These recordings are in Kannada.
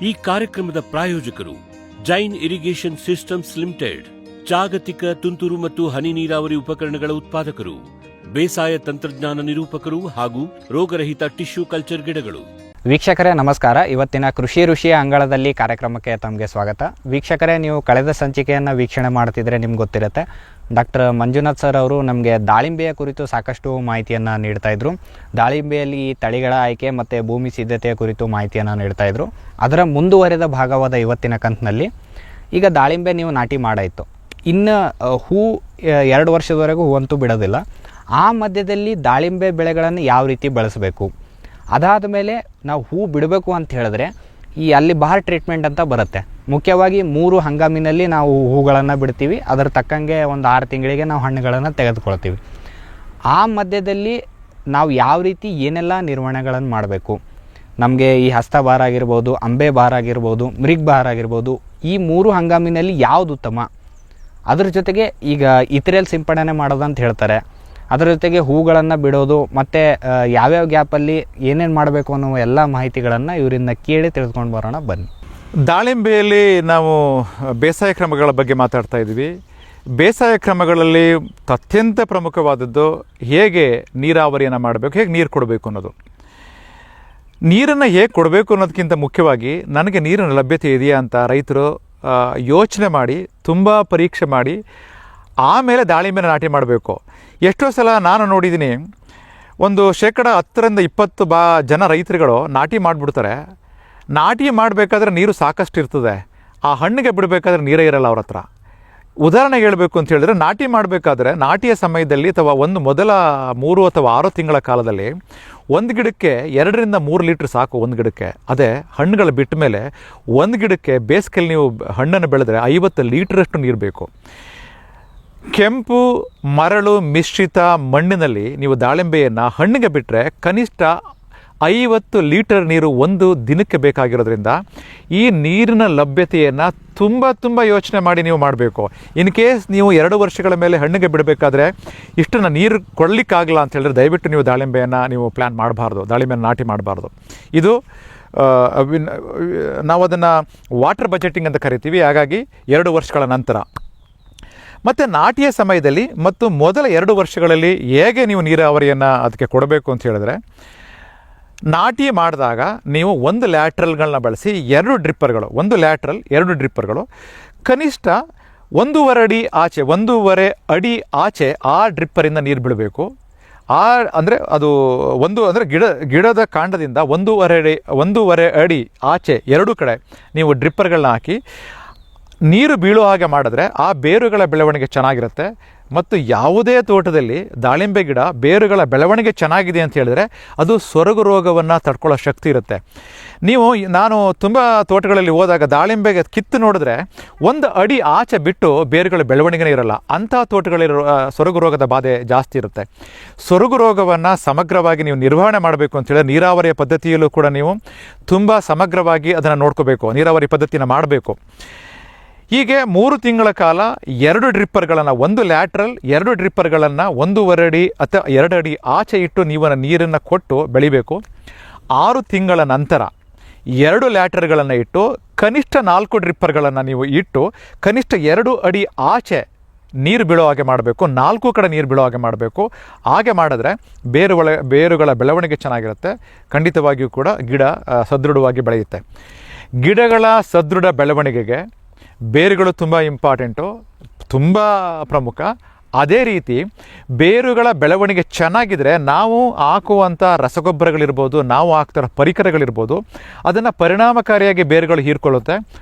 ಈ ಕಾರ್ಯಕ್ರಮದ ಪ್ರಾಯೋಜಕರು ಜೈನ್ ಇರಿಗೇಷನ್ ಸಿಸ್ಟಮ್ಸ್ ಲಿಮಿಟೆಡ್, ಜಾಗತಿಕ ತುಂತುರು ಮತ್ತು ಹನಿ ನೀರಾವರಿ ಉಪಕರಣಗಳ ಉತ್ಪಾದಕರು, ಬೇಸಾಯ ತಂತ್ರಜ್ಞಾನ ನಿರೂಪಕರು ಹಾಗೂ ರೋಗರಹಿತ ಟಿಶ್ಯೂ ಕಲ್ಚರ್ ಗಿಡಗಳು. ವೀಕ್ಷಕರೇ ನಮಸ್ಕಾರ. ಇವತ್ತಿನ ಕೃಷಿ ಋಷಿಯ ಅಂಗಳದಲ್ಲಿ ಕಾರ್ಯಕ್ರಮಕ್ಕೆ ತಮಗೆ ಸ್ವಾಗತ. ವೀಕ್ಷಕರೇ, ನೀವು ಕಳೆದ ಸಂಚಿಕೆಯನ್ನು ವೀಕ್ಷಣೆ ಮಾಡ್ತಿದ್ರೆ ನಿಮ್ಗೆ ಗೊತ್ತಿರುತ್ತೆ, ಡಾಕ್ಟರ್ ಮಂಜುನಾಥ್ ಸರ್ ಅವರು ನಮಗೆ ದಾಳಿಂಬೆಯ ಕುರಿತು ಸಾಕಷ್ಟು ಮಾಹಿತಿಯನ್ನು ನೀಡ್ತಾಯಿದ್ರು. ದಾಳಿಂಬೆಯಲ್ಲಿ ತಳಿಗಳ ಆಯ್ಕೆ ಮತ್ತು ಭೂಮಿ ಸಿದ್ಧತೆಯ ಕುರಿತು ಮಾಹಿತಿಯನ್ನು ನೀಡ್ತಾಯಿದ್ರು. ಅದರ ಮುಂದುವರೆದ ಭಾಗವಾದ ಇವತ್ತಿನ ಕಂತಿನಲ್ಲಿ ಈಗ ದಾಳಿಂಬೆ ನೀವು ನಾಟಿ ಮಾಡಾಯಿತು, ಇನ್ನು ಹೂ 2 ವರ್ಷದವರೆಗೂ ಹೂವಂತೂ ಬಿಡೋದಿಲ್ಲ. ಆ ಮಧ್ಯದಲ್ಲಿ ದಾಳಿಂಬೆ ಬೆಳೆಗಳನ್ನು ಯಾವ ರೀತಿ ಬೆಳೆಸಬೇಕು, ಅದಾದ ಮೇಲೆ ನಾವು ಹೂ ಬಿಡಬೇಕು ಅಂತ ಹೇಳಿದ್ರೆ ಅಲ್ಲಿ ಬಹರ್ ಟ್ರೀಟ್ಮೆಂಟ್ ಅಂತ ಬರುತ್ತೆ. ಮುಖ್ಯವಾಗಿ 3 ಹಂಗಾಮಿನಲ್ಲಿ ನಾವು ಹೂಗಳನ್ನು ಬಿಡ್ತೀವಿ. ಅದರ ತಕ್ಕಂಗೆ ಒಂದು 6 ತಿಂಗಳಿಗೆ ನಾವು ಹಣ್ಣುಗಳನ್ನು ತೆಗೆದುಕೊಳ್ತೀವಿ. ಆ ಮಧ್ಯದಲ್ಲಿ ನಾವು ಯಾವ ರೀತಿ ಏನೆಲ್ಲ ನಿರ್ವಹಣೆಗಳನ್ನು ಮಾಡಬೇಕು, ನಮಗೆ ಈ ಹಸ್ತ ಬಾರ ಆಗಿರ್ಬೋದು, ಅಂಬೆ ಬಾರ ಆಗಿರ್ಬೋದು, ಮಿರಿಗ್ ಬಾರ ಆಗಿರ್ಬೋದು, ಈ 3 ಹಂಗಾಮಿನಲ್ಲಿ ಯಾವುದು ಉತ್ತಮ, ಅದ್ರ ಜೊತೆಗೆ ಈಗ ಇತರೆಯಲ್ಲಿ ಸಿಂಪಡಣೆ ಮಾಡೋದಂತ ಹೇಳ್ತಾರೆ, ಅದರ ಜೊತೆಗೆ ಹೂಗಳನ್ನು ಬಿಡೋದು ಮತ್ತು ಯಾವ್ಯಾವ ಗ್ಯಾಪಲ್ಲಿ ಏನೇನು ಮಾಡಬೇಕು ಅನ್ನೋ ಎಲ್ಲ ಮಾಹಿತಿಗಳನ್ನು ಇವರಿಂದ ಕೇಳಿ ತಿಳಿದುಕೊಂಡು ಬರೋಣ ಬನ್ನಿ. ದಾಳಿಂಬೆಯಲ್ಲಿ ನಾವು ಬೇಸಾಯ ಕ್ರಮಗಳ ಬಗ್ಗೆ ಮಾತಾಡ್ತಾ ಇದ್ವಿ. ಬೇಸಾಯ ಕ್ರಮಗಳಲ್ಲಿ ಅತ್ಯಂತ ಪ್ರಮುಖವಾದದ್ದು ಹೇಗೆ ನೀರಾವರಿಯನ್ನು ಮಾಡಬೇಕು, ಹೇಗೆ ನೀರು ಕೊಡಬೇಕು ಅನ್ನೋದು. ನೀರನ್ನು ಹೇಗೆ ಕೊಡಬೇಕು ಅನ್ನೋದಕ್ಕಿಂತ ಮುಖ್ಯವಾಗಿ ನನಗೆ ನೀರಿನ ಲಭ್ಯತೆ ಇದೆಯಾ ಅಂತ ರೈತರು ಯೋಚನೆ ಮಾಡಿ, ತುಂಬ ಪರೀಕ್ಷೆ ಮಾಡಿ ಆಮೇಲೆ ದಾಳಿಂಬೆನ ನಾಟಿ ಮಾಡಬೇಕು. ಎಷ್ಟೋ ಸಲ ನಾನು ನೋಡಿದ್ದೀನಿ, ಒಂದು 10-20% ಜನ ರೈತರುಗಳು ನಾಟಿ ಮಾಡಿಬಿಡ್ತಾರೆ. ನಾಟಿ ಮಾಡಬೇಕಾದ್ರೆ ನೀರು ಸಾಕಷ್ಟು ಇರ್ತದೆ, ಆ ಹಣ್ಣಿಗೆ ಬಿಡಬೇಕಾದ್ರೆ ನೀರೇ ಇರಲ್ಲ ಅವ್ರ ಹತ್ರ. ಉದಾಹರಣೆಗೆ ಹೇಳಬೇಕು ಅಂತ ಹೇಳಿದ್ರೆ, ನಾಟಿ ಮಾಡಬೇಕಾದ್ರೆ ನಾಟಿಯ ಸಮಯದಲ್ಲಿ ಅಥವಾ ಮೊದಲ 3 ಅಥವಾ 6 ತಿಂಗಳ ಕಾಲದಲ್ಲಿ ಒಂದು ಗಿಡಕ್ಕೆ 2-3 ಲೀಟ್ರ್ ಸಾಕು ಒಂದು ಗಿಡಕ್ಕೆ. ಅದೇ ಹಣ್ಣುಗಳು ಬಿಟ್ಟ ಮೇಲೆ ಒಂದು ಗಿಡಕ್ಕೆ ಬೇಸಿಗೆಯಲ್ಲಿ ನೀವು ಹಣ್ಣನ್ನು ಬೆಳೆದ್ರೆ 50 ಲೀಟ್ರಷ್ಟು ನೀರು ಬೇಕು. ಕೆಂಪು ಮರಳು ಮಿಶ್ರಿತ ಮಣ್ಣಿನಲ್ಲಿ ನೀವು ದಾಳಿಂಬೆಯನ್ನು ಹಣ್ಣಿಗೆ ಬಿಟ್ಟರೆ ಕನಿಷ್ಠ 50 ಲೀಟರ್ ನೀರು ಒಂದು ದಿನಕ್ಕೆ ಬೇಕಾಗಿರೋದ್ರಿಂದ ಈ ನೀರಿನ ಲಭ್ಯತೆಯನ್ನು ತುಂಬ ಯೋಚನೆ ಮಾಡಿ ನೀವು ಮಾಡಬೇಕು. ಇನ್ ಕೇಸ್ ನೀವು 2 ವರ್ಷಗಳ ಮೇಲೆ ಹಣ್ಣಿಗೆ ಬಿಡಬೇಕಾದ್ರೆ ಇಷ್ಟನ್ನು ನೀರು ಕೊಡಲಿಕ್ಕಾಗಲ್ಲ ಅಂತ ಹೇಳಿದ್ರೆ ದಯವಿಟ್ಟು ನೀವು ದಾಳಿಂಬೆಯನ್ನು ನೀವು ಪ್ಲ್ಯಾನ್ ಮಾಡಬಾರ್ದು, ದಾಳಿಂಬೆಯನ್ನು ನಾಟಿ ಮಾಡಬಾರ್ದು. ಇದು ನಾವು ಅದನ್ನು ವಾಟರ್ ಬಜೆಟಿಂಗ್ ಅಂತ ಕರಿತೀವಿ. ಹಾಗಾಗಿ 2 ವರ್ಷಗಳ ನಂತರ ಮತ್ತು ನಾಟಿಯ ಸಮಯದಲ್ಲಿ ಮತ್ತು ಮೊದಲ 2 ವರ್ಷಗಳಲ್ಲಿ ಹೇಗೆ ನೀವು ನೀರಾವರಿಯನ್ನು ಅದಕ್ಕೆ ಕೊಡಬೇಕು ಅಂತ ಹೇಳಿದ್ರೆ, ನಾಟಿ ಮಾಡಿದಾಗ ನೀವು 1 ಲ್ಯಾಟ್ರಲ್ಗಳನ್ನ ಬಳಸಿ 2 ಡ್ರಿಪ್ಪರ್ಗಳು, 1 ಲ್ಯಾಟ್ರಲ್ 2 ಡ್ರಿಪ್ಪರ್ಗಳು ಕನಿಷ್ಠ 1.5 ಅಡಿ ಆಚೆ, 1.5 ಅಡಿ ಆಚೆ ಆ ಡ್ರಿಪ್ಪರಿಂದ ನೀರು ಬಿಡಬೇಕು. ಅಂದರೆ ಅದು ಅಂದರೆ ಗಿಡದ ಕಾಂಡದಿಂದ 1.5 ಅಡಿ ಆಚೆ 2 ಕಡೆ ನೀವು ಡ್ರಿಪ್ಪರ್ಗಳನ್ನ ಹಾಕಿ ನೀರು ಬೀಳೋ ಹಾಗೆ ಮಾಡಿದ್ರೆ ಆ ಬೇರುಗಳ ಬೆಳವಣಿಗೆ ಚೆನ್ನಾಗಿರುತ್ತೆ. ಮತ್ತು ಯಾವುದೇ ತೋಟದಲ್ಲಿ ದಾಳಿಂಬೆ ಗಿಡ ಬೇರುಗಳ ಬೆಳವಣಿಗೆ ಚೆನ್ನಾಗಿದೆ ಅಂತ ಹೇಳಿದ್ರೆ ಅದು ಸೊರಗು ರೋಗವನ್ನು ತಡ್ಕೊಳ್ಳೋ ಶಕ್ತಿ ಇರುತ್ತೆ. ನಾನು ತುಂಬ ತೋಟಗಳಲ್ಲಿ ಹೋದಾಗ ದಾಳಿಂಬೆಗೆ ಕಿತ್ತು ನೋಡಿದ್ರೆ 1 ಅಡಿ ಆಚೆ ಬಿಟ್ಟು ಬೇರುಗಳ ಬೆಳವಣಿಗೆನೇ ಇರಲ್ಲ. ಅಂಥ ತೋಟಗಳಲ್ಲಿ ಸೊರಗು ರೋಗದ ಬಾಧೆ ಜಾಸ್ತಿ ಇರುತ್ತೆ. ಸೊರಗು ರೋಗವನ್ನು ಸಮಗ್ರವಾಗಿ ನೀವು ನಿರ್ವಹಣೆ ಮಾಡಬೇಕು ಅಂತ ಹೇಳಿದ್ರೆ ನೀರಾವರಿಯ ಪದ್ಧತಿಯಲ್ಲೂ ಕೂಡ ನೀವು ತುಂಬ ಸಮಗ್ರವಾಗಿ ಅದನ್ನು ನೋಡ್ಕೋಬೇಕು, ನೀರಾವರಿ ಪದ್ಧತಿನ ಮಾಡಬೇಕು. ಹೀಗೆ 3 ತಿಂಗಳ ಕಾಲ 2 ಡ್ರಿಪ್ಪರ್ಗಳನ್ನು, 1 ಲ್ಯಾಟ್ರಲ್ 2 ಡ್ರಿಪ್ಪರ್ಗಳನ್ನು 1.5 ಅಡಿ ಅಥವಾ 2 ಅಡಿ ಆಚೆ ಇಟ್ಟು ನೀವು ನೀರನ್ನು ಕೊಟ್ಟು ಬೆಳಿಬೇಕು. 6 ತಿಂಗಳ ನಂತರ 2 ಲ್ಯಾಟ್ರಲ್ಗಳನ್ನು ಇಟ್ಟು ಕನಿಷ್ಠ 4 ಡ್ರಿಪ್ಪರ್ಗಳನ್ನು ನೀವು ಇಟ್ಟು ಕನಿಷ್ಠ 2 ಅಡಿ ಆಚೆ ನೀರು ಬೀಳೋ ಹಾಗೆ ಮಾಡಬೇಕು, 4 ಕಡೆ ನೀರು ಬೀಳೋ ಹಾಗೆ ಮಾಡಬೇಕು. ಹಾಗೆ ಮಾಡಿದ್ರೆ ಬೇರುಗಳ ಬೆಳವಣಿಗೆ ಚೆನ್ನಾಗಿರುತ್ತೆ. ಖಂಡಿತವಾಗಿಯೂ ಕೂಡ ಗಿಡ ಸದೃಢವಾಗಿ ಬೆಳೆಯುತ್ತೆ. ಗಿಡಗಳ ಸದೃಢ ಬೆಳವಣಿಗೆಗೆ ಬೇರುಗಳು ತುಂಬ ಇಂಪಾರ್ಟೆಂಟು, ತುಂಬ ಪ್ರಮುಖ. ಅದೇ ರೀತಿ ಬೇರುಗಳ ಬೆಳವಣಿಗೆ ಚೆನ್ನಾಗಿದ್ದರೆ ನಾವು ಹಾಕುವಂಥ ರಸಗೊಬ್ಬರಗಳಿರ್ಬೋದು, ನಾವು ಹಾಕ್ತಿರೋ ಪರಿಕರಗಳಿರ್ಬೋದು, ಅದನ್ನು ಪರಿಣಾಮಕಾರಿಯಾಗಿ ಬೇರುಗಳು ಹೀರ್ಕೊಳ್ಳುತ್ತೆ,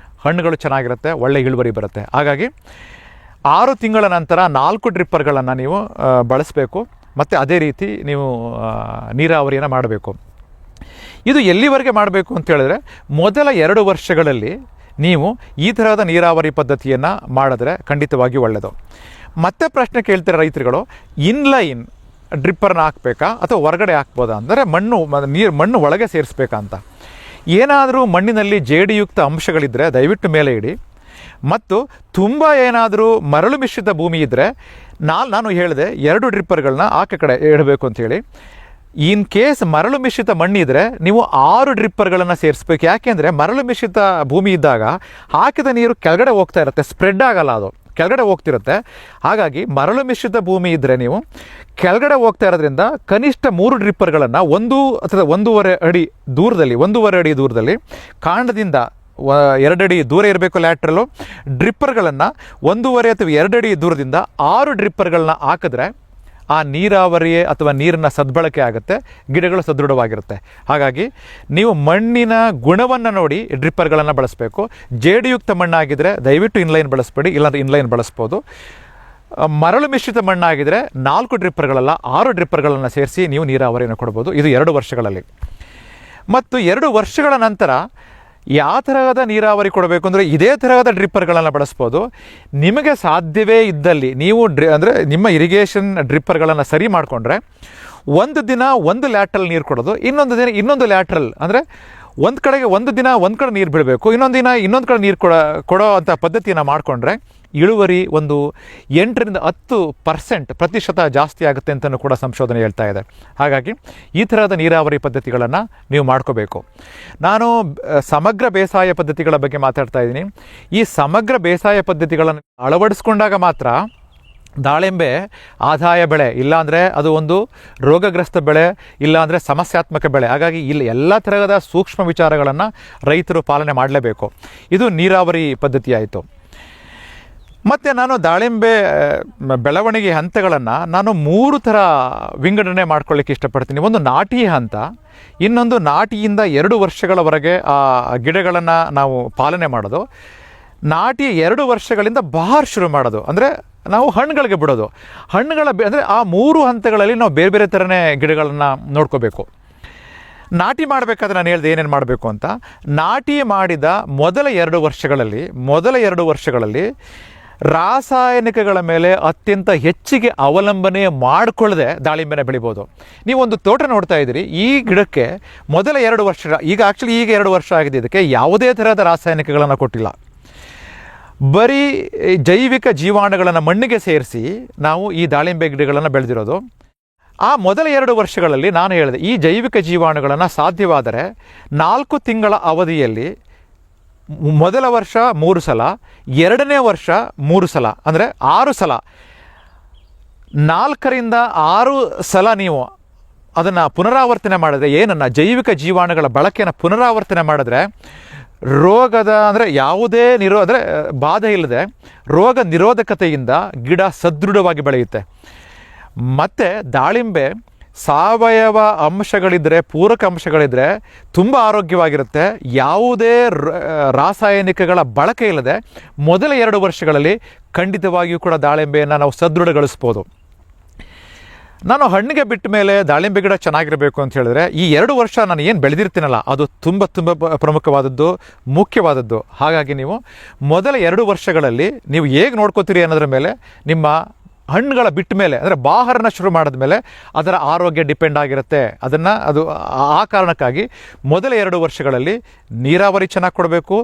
ಹಣ್ಣುಗಳು ಚೆನ್ನಾಗಿರುತ್ತೆ, ಒಳ್ಳೆ ಇಳುವರಿ ಬರುತ್ತೆ. ಹಾಗಾಗಿ 6 ತಿಂಗಳ ನಂತರ 4 ಡ್ರಿಪ್ಪರ್ಗಳನ್ನು ನೀವು ಬಳಸಬೇಕು. ಮತ್ತು ಅದೇ ರೀತಿ ನೀವು ನೀರಾವರಿಯನ್ನು ಮಾಡಬೇಕು. ಇದು ಎಲ್ಲಿವರೆಗೆ ಮಾಡಬೇಕು ಅಂತ ಹೇಳಿದ್ರೆ, ಮೊದಲ 2 ವರ್ಷಗಳಲ್ಲಿ ನೀವು ಈ ಥರದ ನೀರಾವರಿ ಪದ್ಧತಿಯನ್ನು ಮಾಡಿದ್ರೆ ಖಂಡಿತವಾಗಿ ಒಳ್ಳೆಯದು. ಮತ್ತೆ ಪ್ರಶ್ನೆ ಕೇಳ್ತಾರೆ ರೈತರುಗಳು, ಇನ್ಲೈನ್ ಡ್ರಿಪ್ಪರ್ನ ಹಾಕಬೇಕಾ ಅಥವಾ ಹೊರಗಡೆ ಹಾಕ್ಬೋದಾ, ಅಂದರೆ ಮಣ್ಣು ಒಳಗೆ ಸೇರಿಸ್ಬೇಕಾ ಅಂತ. ಏನಾದರೂ ಮಣ್ಣಿನಲ್ಲಿ ಜೇಡಿಯುಕ್ತ ಅಂಶಗಳಿದ್ದರೆ ದಯವಿಟ್ಟು ಮೇಲೆ ಇಡಿ. ಮತ್ತು ತುಂಬ ಏನಾದರೂ ಮರಳು ಮಿಶ್ರಿತ ಭೂಮಿ ಇದ್ದರೆ ನಾನು ಹೇಳಿದೆ 2 ಡ್ರಿಪ್ಪರ್ಗಳನ್ನ ಆಕೆ ಕಡೆ ಇಡಬೇಕು ಅಂಥೇಳಿ. ಇನ್ ಕೇಸ್ ಮರಳು ಮಿಶ್ರಿತ ಮಣ್ಣಿದ್ರೆ ನೀವು 6 ಡ್ರಿಪ್ಪರ್ಗಳನ್ನು ಸೇರಿಸ್ಬೇಕು. ಯಾಕೆಂದರೆ ಮರಳು ಮಿಶ್ರಿತ ಭೂಮಿ ಇದ್ದಾಗ ಹಾಕಿದ ನೀರು ಕೆಳಗಡೆ ಹೋಗ್ತಾ ಇರುತ್ತೆ, ಸ್ಪ್ರೆಡ್ ಆಗಲ್ಲ, ಅದು ಕೆಳಗಡೆ ಹೋಗ್ತಿರುತ್ತೆ. ಹಾಗಾಗಿ ಮರಳು ಮಿಶ್ರಿತ ಭೂಮಿ ಇದ್ದರೆ ನೀವು ಕೆಳಗಡೆ ಹೋಗ್ತಾ ಇರೋದ್ರಿಂದ ಕನಿಷ್ಠ 3 ಡ್ರಿಪ್ಪರ್ಗಳನ್ನು 1 ಅಥವಾ 1.5 ಅಡಿ ದೂರದಲ್ಲಿ ಕಾಂಡದಿಂದ 2 ಅಡಿ ದೂರ ಇರಬೇಕು ಲ್ಯಾಟ್ರಲ್ಲು. ಡ್ರಿಪ್ಪರ್ಗಳನ್ನು 1.5 ಅಥವಾ 2 ಅಡಿ ದೂರದಿಂದ 6 ಡ್ರಿಪ್ಪರ್ಗಳನ್ನ ಹಾಕಿದ್ರೆ ಆ ನೀರಾವರಿ ಅಥವಾ ನೀರಿನ ಸದ್ಬಳಕೆ ಆಗುತ್ತೆ, ಗಿಡಗಳು ಸದೃಢವಾಗಿರುತ್ತೆ. ಹಾಗಾಗಿ ನೀವು ಮಣ್ಣಿನ ಗುಣವನ್ನು ನೋಡಿ ಡ್ರಿಪ್ಪರ್ಗಳನ್ನು ಬಳಸಬೇಕು. ಜೇಡಿಯುಕ್ತ ಮಣ್ಣಾಗಿದ್ದರೆ ದಯವಿಟ್ಟು ಇನ್ಲೈನ್ ಬಳಸಬೇಡಿ, ಇಲ್ಲಾಂದರೆ ಇನ್ಲೈನ್ ಬಳಸ್ಬೋದು. ಮರಳು ಮಿಶ್ರಿತ ಮಣ್ಣಾಗಿದ್ದರೆ 4 ಡ್ರಿಪ್ಪರ್ಗಳಲ್ಲ 6 ಡ್ರಿಪ್ಪರ್ಗಳನ್ನು ಸೇರಿಸಿ ನೀವು ನೀರಾವರಿಯನ್ನು ಕೊಡ್ಬೋದು. ಇದು 2 ವರ್ಷಗಳಲ್ಲಿ. ಮತ್ತು 2 ವರ್ಷಗಳ ನಂತರ ಯಾವ ತರಹದ ನೀರಾವರಿ ಕೊಡಬೇಕು ಅಂದರೆ ಇದೇ ತರಹದ ಡ್ರಿಪ್ಪರ್ಗಳನ್ನು ಬಳಸ್ಬೋದು. ನಿಮಗೆ ಸಾಧ್ಯವೇ ಇದ್ದಲ್ಲಿ ನೀವು ನಿಮ್ಮ ಇರಿಗೇಷನ್ ಡ್ರಿಪ್ಪರ್ಗಳನ್ನು ಸರಿ ಮಾಡಿಕೊಂಡ್ರೆ ಒಂದು ದಿನ ಒಂದು ಲ್ಯಾಟ್ರಲ್ ನೀರು ಕೊಡೋದು, ಇನ್ನೊಂದು ದಿನ ಇನ್ನೊಂದು ಲ್ಯಾಟ್ರಲ್, ಅಂದರೆ ಒಂದು ಕಡೆಗೆ ಒಂದು ದಿನ ಒಂದು ಕಡೆ ನೀರು ಬಿಡಬೇಕು, ಇನ್ನೊಂದು ದಿನ ಇನ್ನೊಂದು ಕಡೆ ನೀರು ಕೊಡೋ ಅಂಥ ಪದ್ಧತಿಯನ್ನು ಮಾಡಿಕೊಂಡ್ರೆ ಇಳುವರಿ ಒಂದು 8ರಿಂದ 10% ಜಾಸ್ತಿ ಆಗುತ್ತೆ ಅಂತಲೂ ಕೂಡ ಸಂಶೋಧನೆ ಹೇಳ್ತಾ ಇದೆ. ಹಾಗಾಗಿ ಈ ಥರದ ನೀರಾವರಿ ಪದ್ಧತಿಗಳನ್ನು ನೀವು ಮಾಡ್ಕೋಬೇಕು. ನಾನು ಸಮಗ್ರ ಬೇಸಾಯ ಪದ್ಧತಿಗಳ ಬಗ್ಗೆ ಮಾತಾಡ್ತಾ ಇದ್ದೀನಿ. ಈ ಸಮಗ್ರ ಬೇಸಾಯ ಪದ್ಧತಿಗಳನ್ನು ಅಳವಡಿಸ್ಕೊಂಡಾಗ ಮಾತ್ರ ದಾಳಿಂಬೆ ಆದಾಯ ಬೆಳೆ, ಇಲ್ಲಾಂದರೆ ಅದು ಒಂದು ರೋಗಗ್ರಸ್ತ ಬೆಳೆ, ಇಲ್ಲಾಂದರೆ ಸಮಸ್ಯಾತ್ಮಕ ಬೆಳೆ. ಹಾಗಾಗಿ ಇಲ್ಲಿ ಎಲ್ಲ ಥರದ ಸೂಕ್ಷ್ಮ ವಿಚಾರಗಳನ್ನು ರೈತರು ಪಾಲನೆ ಮಾಡಲೇಬೇಕು. ಇದು ನೀರಾವರಿ ಪದ್ಧತಿ ಆಯಿತು. ಮತ್ತು ನಾನು ದಾಳಿಂಬೆ ಬೆಳವಣಿಗೆ ಹಂತಗಳನ್ನು ನಾನು 3 ಥರ ವಿಂಗಡಣೆ ಮಾಡ್ಕೊಳ್ಳಿಕ್ಕೆ ಇಷ್ಟಪಡ್ತೀನಿ. ಒಂದು ನಾಟಿ ಹಂತ, ಇನ್ನೊಂದು ನಾಟಿಯಿಂದ 2 ವರ್ಷಗಳವರೆಗೆ ಆ ಗಿಡಗಳನ್ನು ನಾವು ಪಾಲನೆ ಮಾಡೋದು, ನಾಟಿ 2 ವರ್ಷಗಳಿಂದ ಬಹಾರ್ ಶುರು ಮಾಡೋದು, ಅಂದರೆ ನಾವು ಹಣ್ಣುಗಳಿಗೆ ಬಿಡೋದು. ಅಂದರೆ ಆ 3 ಹಂತಗಳಲ್ಲಿ ನಾವು ಬೇರೆ ಬೇರೆ ಥರನೇ ಗಿಡಗಳನ್ನು ನೋಡ್ಕೋಬೇಕು. ನಾಟಿ ಮಾಡಬೇಕಾದ್ರೆ ನಾನು ಹೇಳಿದೆ ಏನೇನು ಮಾಡಬೇಕು ಅಂತ. ನಾಟಿ ಮಾಡಿದ ಮೊದಲ 2 ವರ್ಷಗಳಲ್ಲಿ ರಾಸಾಯನಿಕಗಳ ಮೇಲೆ ಅತ್ಯಂತ ಹೆಚ್ಚಿಗೆ ಅವಲಂಬನೆ ಮಾಡಿಕೊಳ್ಳದೆ ದಾಳಿಂಬೆನ ಬೆಳಿಬೋದು. ನೀವೊಂದು ತೋಟ ನೋಡ್ತಾ ಇದ್ದೀರಿ, ಈ ಗಿಡಕ್ಕೆ ಮೊದಲ 2 ವರ್ಷ, ಈಗ 2 ವರ್ಷ ಆಗಿದೆ, ಇದಕ್ಕೆ ಯಾವುದೇ ಥರದ ರಾಸಾಯನಿಕಗಳನ್ನು ಕೊಟ್ಟಿಲ್ಲ. ಬರೀ ಜೈವಿಕ ಜೀವಾಣುಗಳನ್ನು ಮಣ್ಣಿಗೆ ಸೇರಿಸಿ ನಾವು ಈ ದಾಳಿಂಬೆ ಗಿಡಗಳನ್ನು ಬೆಳೆದಿರೋದು. ಆ ಮೊದಲ 2 ವರ್ಷಗಳಲ್ಲಿ ನಾನು ಹೇಳಿದೆ ಈ ಜೈವಿಕ ಜೀವಾಣುಗಳನ್ನು ಸಾಧ್ಯವಾದರೆ 4 ತಿಂಗಳ ಅವಧಿಯಲ್ಲಿ ಮೊದಲ ವರ್ಷ 3 ಸಲ, 2ನೇ ವರ್ಷ 3 ಸಲ, ಅಂದರೆ 6 ಸಲ, 4ರಿಂದ 6 ಸಲ ನೀವು ಅದನ್ನು ಪುನರಾವರ್ತನೆ ಮಾಡಿದ್ರೆ, ಏನನ್ನು ಜೈವಿಕ ಜೀವಾಣುಗಳ ಬಳಕೆಯನ್ನು ಪುನರಾವರ್ತನೆ ಮಾಡಿದ್ರೆ ರೋಗದ ಅಂದರೆ ಯಾವುದೇ ಬಾಧೆ ಇಲ್ಲದೆ ರೋಗ ನಿರೋಧಕತೆಯಿಂದ ಗಿಡ ಸದೃಢವಾಗಿ ಬೆಳೆಯುತ್ತೆ. ಮತ್ತು ದಾಳಿಂಬೆ ಸಾವಯವ ಅಂಶಗಳಿದ್ದರೆ, ಪೂರಕ ಅಂಶಗಳಿದ್ದರೆ ತುಂಬ ಆರೋಗ್ಯವಾಗಿರುತ್ತೆ. ಯಾವುದೇ ರಾಸಾಯನಿಕಗಳ ಬಳಕೆ ಇಲ್ಲದೆ ಮೊದಲ 2 ವರ್ಷಗಳಲ್ಲಿ ಖಂಡಿತವಾಗಿಯೂ ಕೂಡ ದಾಳಿಂಬೆಯನ್ನು ನಾವು ಸದೃಢಗೊಳಿಸ್ಬೋದು. ನಾನು ಹಣ್ಣಿಗೆ ಬಿಟ್ಟ ಮೇಲೆ ದಾಳಿಂಬೆ ಗಿಡ ಚೆನ್ನಾಗಿರಬೇಕು ಅಂತ ಹೇಳಿದ್ರೆ ಈ 2 ವರ್ಷ ನಾನು ಏನು ಬೆಳೆದಿರ್ತೀನಲ್ಲ ಅದು ತುಂಬ ಪ್ರಮುಖವಾದದ್ದು, ಮುಖ್ಯವಾದದ್ದು. ಹಾಗಾಗಿ ನೀವು ಮೊದಲ 2 ವರ್ಷಗಳಲ್ಲಿ ನೀವು ಹೇಗೆ ನೋಡ್ಕೋತೀರಿ ಅನ್ನೋದ್ರ ಮೇಲೆ, ನಿಮ್ಮ ಹಣ್ಣುಗಳ ಬಿಟ್ಟ ಮೇಲೆ ಅಂದರೆ ಬಾಹರನ ಶುರು ಮಾಡಿದ ಮೇಲೆ ಅದರ ಆರೋಗ್ಯ ಡಿಪೆಂಡ್ ಆಗಿರುತ್ತೆ. ಆ ಕಾರಣಕ್ಕಾಗಿ ಮೊದಲ 2 ವರ್ಷಗಳಲ್ಲಿ ನೀರಾವರಿ ಚೆನ್ನಾಗಿ ಕೊಡಬೇಕು,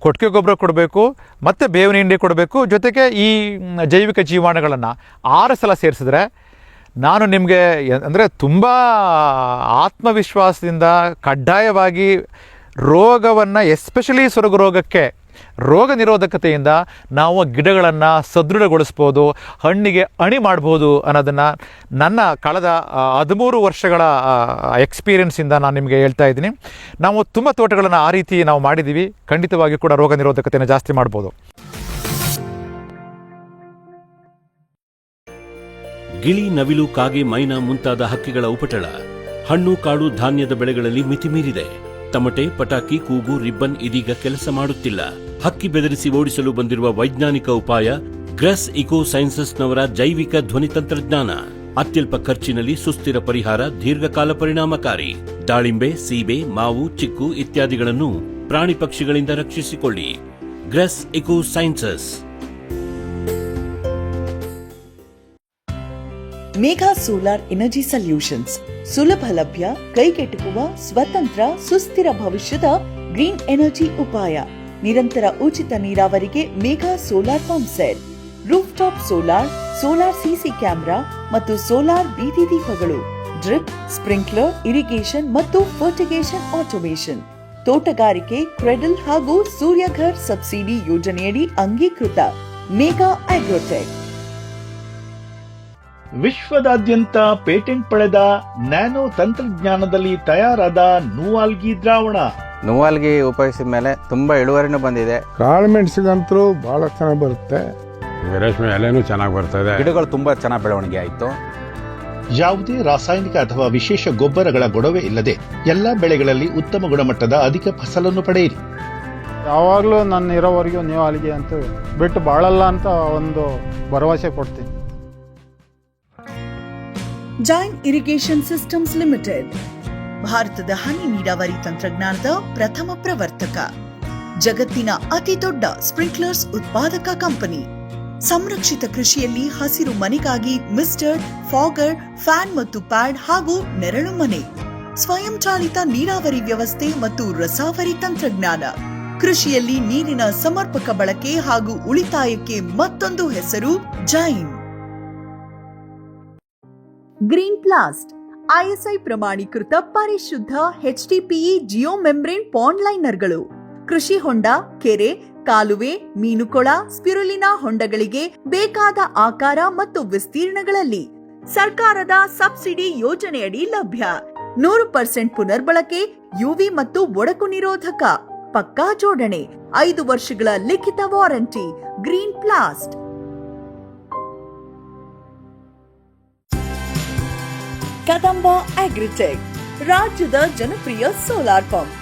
ಕೊಟ್ಟಿಗೆ ಗೊಬ್ಬರ ಕೊಡಬೇಕು, ಮತ್ತು ಬೇವಿನ ಹಿಂಡಿ ಕೊಡಬೇಕು. ಜೊತೆಗೆ ಈ ಜೈವಿಕ ಜೀವಾಣುಗಳನ್ನು 6 ಸಲ ಸೇರಿಸಿದ್ರೆ ನಾನು ನಿಮಗೆ ಅಂದರೆ ತುಂಬ ಆತ್ಮವಿಶ್ವಾಸದಿಂದ ಕಡ್ಡಾಯವಾಗಿ ರೋಗವನ್ನು, ಎಸ್ಪೆಷಲಿ ಸೊರಗು ರೋಗಕ್ಕೆ ರೋಗ ನಿರೋಧಕತೆಯಿಂದ ನಾವು ಗಿಡಗಳನ್ನು ಸದೃಢಗೊಳಿಸ್ಬೋದು, ಹಣ್ಣಿಗೆ ಅಣಿ ಮಾಡ್ಬೋದು ಅನ್ನೋದನ್ನು ನನ್ನ ಕಳೆದ 13 ವರ್ಷಗಳ ಎಕ್ಸ್ಪೀರಿಯನ್ಸಿಂದ ನಾನು ನಿಮಗೆ ಹೇಳ್ತಾ ಇದ್ದೀನಿ. ನಾವು ತುಂಬ ತೋಟಗಳನ್ನು ಆ ರೀತಿ ನಾವು ಮಾಡಿದ್ದೀವಿ. ಖಂಡಿತವಾಗಿ ಕೂಡ ರೋಗ ನಿರೋಧಕತೆಯನ್ನು ಜಾಸ್ತಿ ಮಾಡ್ಬೋದು. ಗಿಳಿ, ನವಿಲು, ಕಾಗೆ, ಮೈನಾ ಮುಂತಾದ ಹಕ್ಕಿಗಳ ಉಪಟಳ ಹಣ್ಣು, ಕಾಳು, ಧಾನ್ಯದ ಬೆಳೆಗಳಲ್ಲಿ ಮಿತಿಮೀರಿದೆ. ತಮಟೆ, ಪಟಾಕಿ, ಕೂಗು, ರಿಬ್ಬನ್ ಇದೀಗ ಕೆಲಸ ಮಾಡುತ್ತಿಲ್ಲ. ಹಕ್ಕಿ ಬೆದರಿಸಿ ಓಡಿಸಲು ಬಂದಿರುವ ವೈಜ್ಞಾನಿಕ ಉಪಾಯ ಗ್ರೆಸ್ ಇಕೋ ಸೈನ್ಸಸ್ನವರ ಜೈವಿಕ ಧ್ವನಿ ತಂತ್ರಜ್ಞಾನ. ಅತ್ಯಲ್ಪ ಖರ್ಚಿನಲ್ಲಿ ಸುಸ್ಥಿರ ಪರಿಹಾರ, ದೀರ್ಘಕಾಲ ಪರಿಣಾಮಕಾರಿ. ದಾಳಿಂಬೆ, ಸೀಬೆ, ಮಾವು, ಚಿಕ್ಕು ಇತ್ಯಾದಿಗಳನ್ನು ಪ್ರಾಣಿ ಪಕ್ಷಿಗಳಿಂದ ರಕ್ಷಿಸಿಕೊಳ್ಳಿ. Grace eco sciences. Megha solar energy solutions ಸುಲಭ ಲಭ್ಯ, ಕೈಗೆಟುಕುವ, ಸ್ವತಂತ್ರ, ಸುಸ್ಥಿರ ಭವಿಷ್ಯದ ಗ್ರೀನ್ ಎನರ್ಜಿ ಉಪಾಯ. ನಿರಂತರ ಉಚಿತ ನೀರಾವರಿಗೆ Megha solar pump set, roof top solar, solar CC camera ಮತ್ತು ಸೋಲಾರ್ ಬೀದಿ ದೀಪಗಳು. ಡ್ರಿಪ್, ಸ್ಪ್ರಿಂಕ್ಲರ್, ಇರಿಗೇಷನ್ ಮತ್ತು ಫರ್ಟಿಗೇಷನ್ ಆಟೋಮೇಷನ್, ತೋಟಗಾರಿಕೆ, ಕ್ರೆಡಲ್ ಹಾಗೂ ಸೂರ್ಯಘರ್ ಸಬ್ಸಿಡಿ ಯೋಜನೆಯಡಿ ಅಂಗೀಕೃತ ಮೇಘಾ ಆಗ್ರೋಟೆಕ್. ವಿಶ್ವದಾದ್ಯಂತ ಪೇಟೆಂಟ್ ಪಡೆದ ನ್ಯಾನೋ ತಂತ್ರಜ್ಞಾನದಲ್ಲಿ ತಯಾರಾದ ನೂವಾಲ್ಗಿ ದ್ರಾವಣ. ನೂವಾಲ್ಗಿ ಉಪಯೋಗಿಸಿದ ಮೇಲೆ ತುಂಬಾ ಇಳುವರಿನೂ ಬಂದಿದೆ. ಕಾಳು ಮೆಣಸಿಗಂತೂ ಬಹಳ ಚೆನ್ನಾಗಿ ಬರುತ್ತೆ. ರೇಷ್ಮೆ ಎಲೆನೂ ಚೆನ್ನಾಗಿ ಬರ್ತದೆ. ಗಿಡಗಳು ತುಂಬಾ ಚೆನ್ನಾಗಿ ಬೆಳವಣಿಗೆ ಆಯಿತು. ಯಾವುದೇ ರಾಸಾಯನಿಕ ಅಥವಾ ವಿಶೇಷ ಗೊಬ್ಬರಗಳ ಗೊಡವೆ ಇಲ್ಲದೆ ಎಲ್ಲಾ ಬೆಳೆಗಳಲ್ಲಿ ಉತ್ತಮ ಗುಣಮಟ್ಟದ ಅಧಿಕ ಫಸಲನ್ನು ಪಡೆಯಿರಿ. ಯಾವಾಗಲೂ ನನ್ನ ಇರೋವರೆಗೂ ನೀವು ಅಲ್ಲಿಗೆ ಅಂತ ಬಿಟ್ಟು ಬಾಳಲ್ಲ ಅಂತ ಒಂದು ಭರವಸೆ ಕೊಡ್ತೀನಿ. ಜೈನ್ ಇರಿಗೇಷನ್ ಸಿಸ್ಟಮ್ಸ್ ಲಿಮಿಟೆಡ್ ಭಾರತದ ಹನಿ ನೀರಾವರಿ ತಂತ್ರಜ್ಞಾನದ ಪ್ರಥಮ ಪ್ರವರ್ತಕ, ಜಗತ್ತಿನ ಅತಿ ದೊಡ್ಡ ಸ್ಪ್ರಿಂಕ್ಲರ್ಸ್ ಉತ್ಪಾದಕ ಕಂಪನಿ. ಸಂರಕ್ಷಿತ ಕೃಷಿಯಲ್ಲಿ ಹಸಿರು ಮನೆಗಾಗಿ ಮಿಸ್ಟರ್, ಫಾಗರ್, ಫ್ಯಾನ್ ಮತ್ತು ಪ್ಯಾಡ್ ಹಾಗೂ ನೆರಳು ಮನೆ, ಸ್ವಯಂ ಚಾಲಿತ ನೀರಾವರಿ ವ್ಯವಸ್ಥೆ ಮತ್ತು ರಸಾವರಿ ತಂತ್ರಜ್ಞಾನ. ಕೃಷಿಯಲ್ಲಿ ನೀರಿನ ಸಮರ್ಪಕ ಬಳಕೆ ಹಾಗೂ ಉಳಿತಾಯಕ್ಕೆ ಮತ್ತೊಂದು ಹೆಸರು ಜೈನ್. ಗ್ರೀನ್ ಪ್ಲಾಸ್ಟ್ ISI ಪ್ರಮಾಣೀಕೃತ ಪರಿಶುದ್ಧ HDPE ಜಿಯೋ ಮೆಂಬ್ರೇನ್ ಪಾಂಡ್ ಲೈನರ್ಗಳು. ಕೃಷಿ ಹೊಂಡ, ಕೆರೆ, ಕಾಲುವೆ, ಮೀನುಕೊಳ, ಸ್ಪಿರುಲಿನಾ ಹೊಂಡಗಳಿಗೆ ಬೇಕಾದ ಆಕಾರ ಮತ್ತು ವಿಸ್ತೀರ್ಣಗಳಲ್ಲಿ ಸರ್ಕಾರದ ಸಬ್ಸಿಡಿ ಯೋಜನೆಯಡಿ ಲಭ್ಯ. 100% ಪುನರ್ಬಳಕೆ, UV ಮತ್ತು ಒಡಕು ನಿರೋಧಕ, ಪಕ್ಕಾ ಜೋಡಣೆ, 5 ವರ್ಷಗಳ ಲಿಖಿತ ವಾರಂಟಿ. ಗ್ರೀನ್ ಪ್ಲಾಸ್ಟ್. ಕದಂಬ ಅಗ್ರಿಟೆಕ್ ರಾಜ್ಯದ ಜನಪ್ರಿಯ ಸೋಲಾರ್ ಪಂಪ್.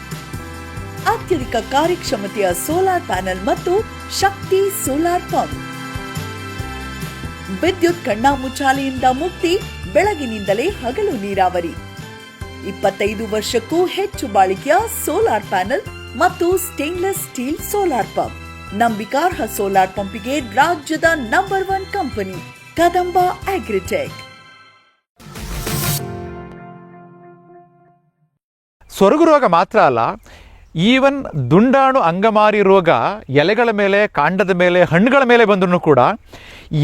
ಅತ್ಯಧಿಕ ಕಾರ್ಯಕ್ಷಮತೆಯ ಸೋಲಾರ್ ಪ್ಯಾನೆಲ್ ಮತ್ತು ಶಕ್ತಿ ಸೋಲಾರ್ ಪಂಪ್. ವಿದ್ಯುತ್ ಕಣ್ಣಾಮುಚ್ಚಾಲೆಯಿಂದ ಮುಕ್ತಿ, ಬೆಳಗಿನಿಂದಲೇ ಹಗಲು ನೀರಾವರಿ. 25 ವರ್ಷಕ್ಕೂ ಹೆಚ್ಚು ಬಾಳಿಕೆಯ ಸೋಲಾರ್ ಪ್ಯಾನೆಲ್ ಮತ್ತು ಸ್ಟೇನ್ಲೆಸ್ ಸ್ಟೀಲ್ ಸೋಲಾರ್ ಪಂಪ್. ನಂಬಿಕಾರ್ಹ ಸೋಲಾರ್ ಪಂಪಿಗೆ ರಾಜ್ಯದ ನಂಬರ್ 1 ಕಂಪನಿ ಕದಂಬ ಅಗ್ರಿಟೆಕ್. ಸೊರಗು ರೋಗ ಮಾತ್ರ ಅಲ್ಲ, ಈವನ್ ದುಂಡಾಣು ಅಂಗಮಾರಿ ರೋಗ ಎಲೆಗಳ ಮೇಲೆ, ಕಾಂಡದ ಮೇಲೆ, ಹಣ್ಣುಗಳ ಮೇಲೆ ಬಂದರೂ ಕೂಡ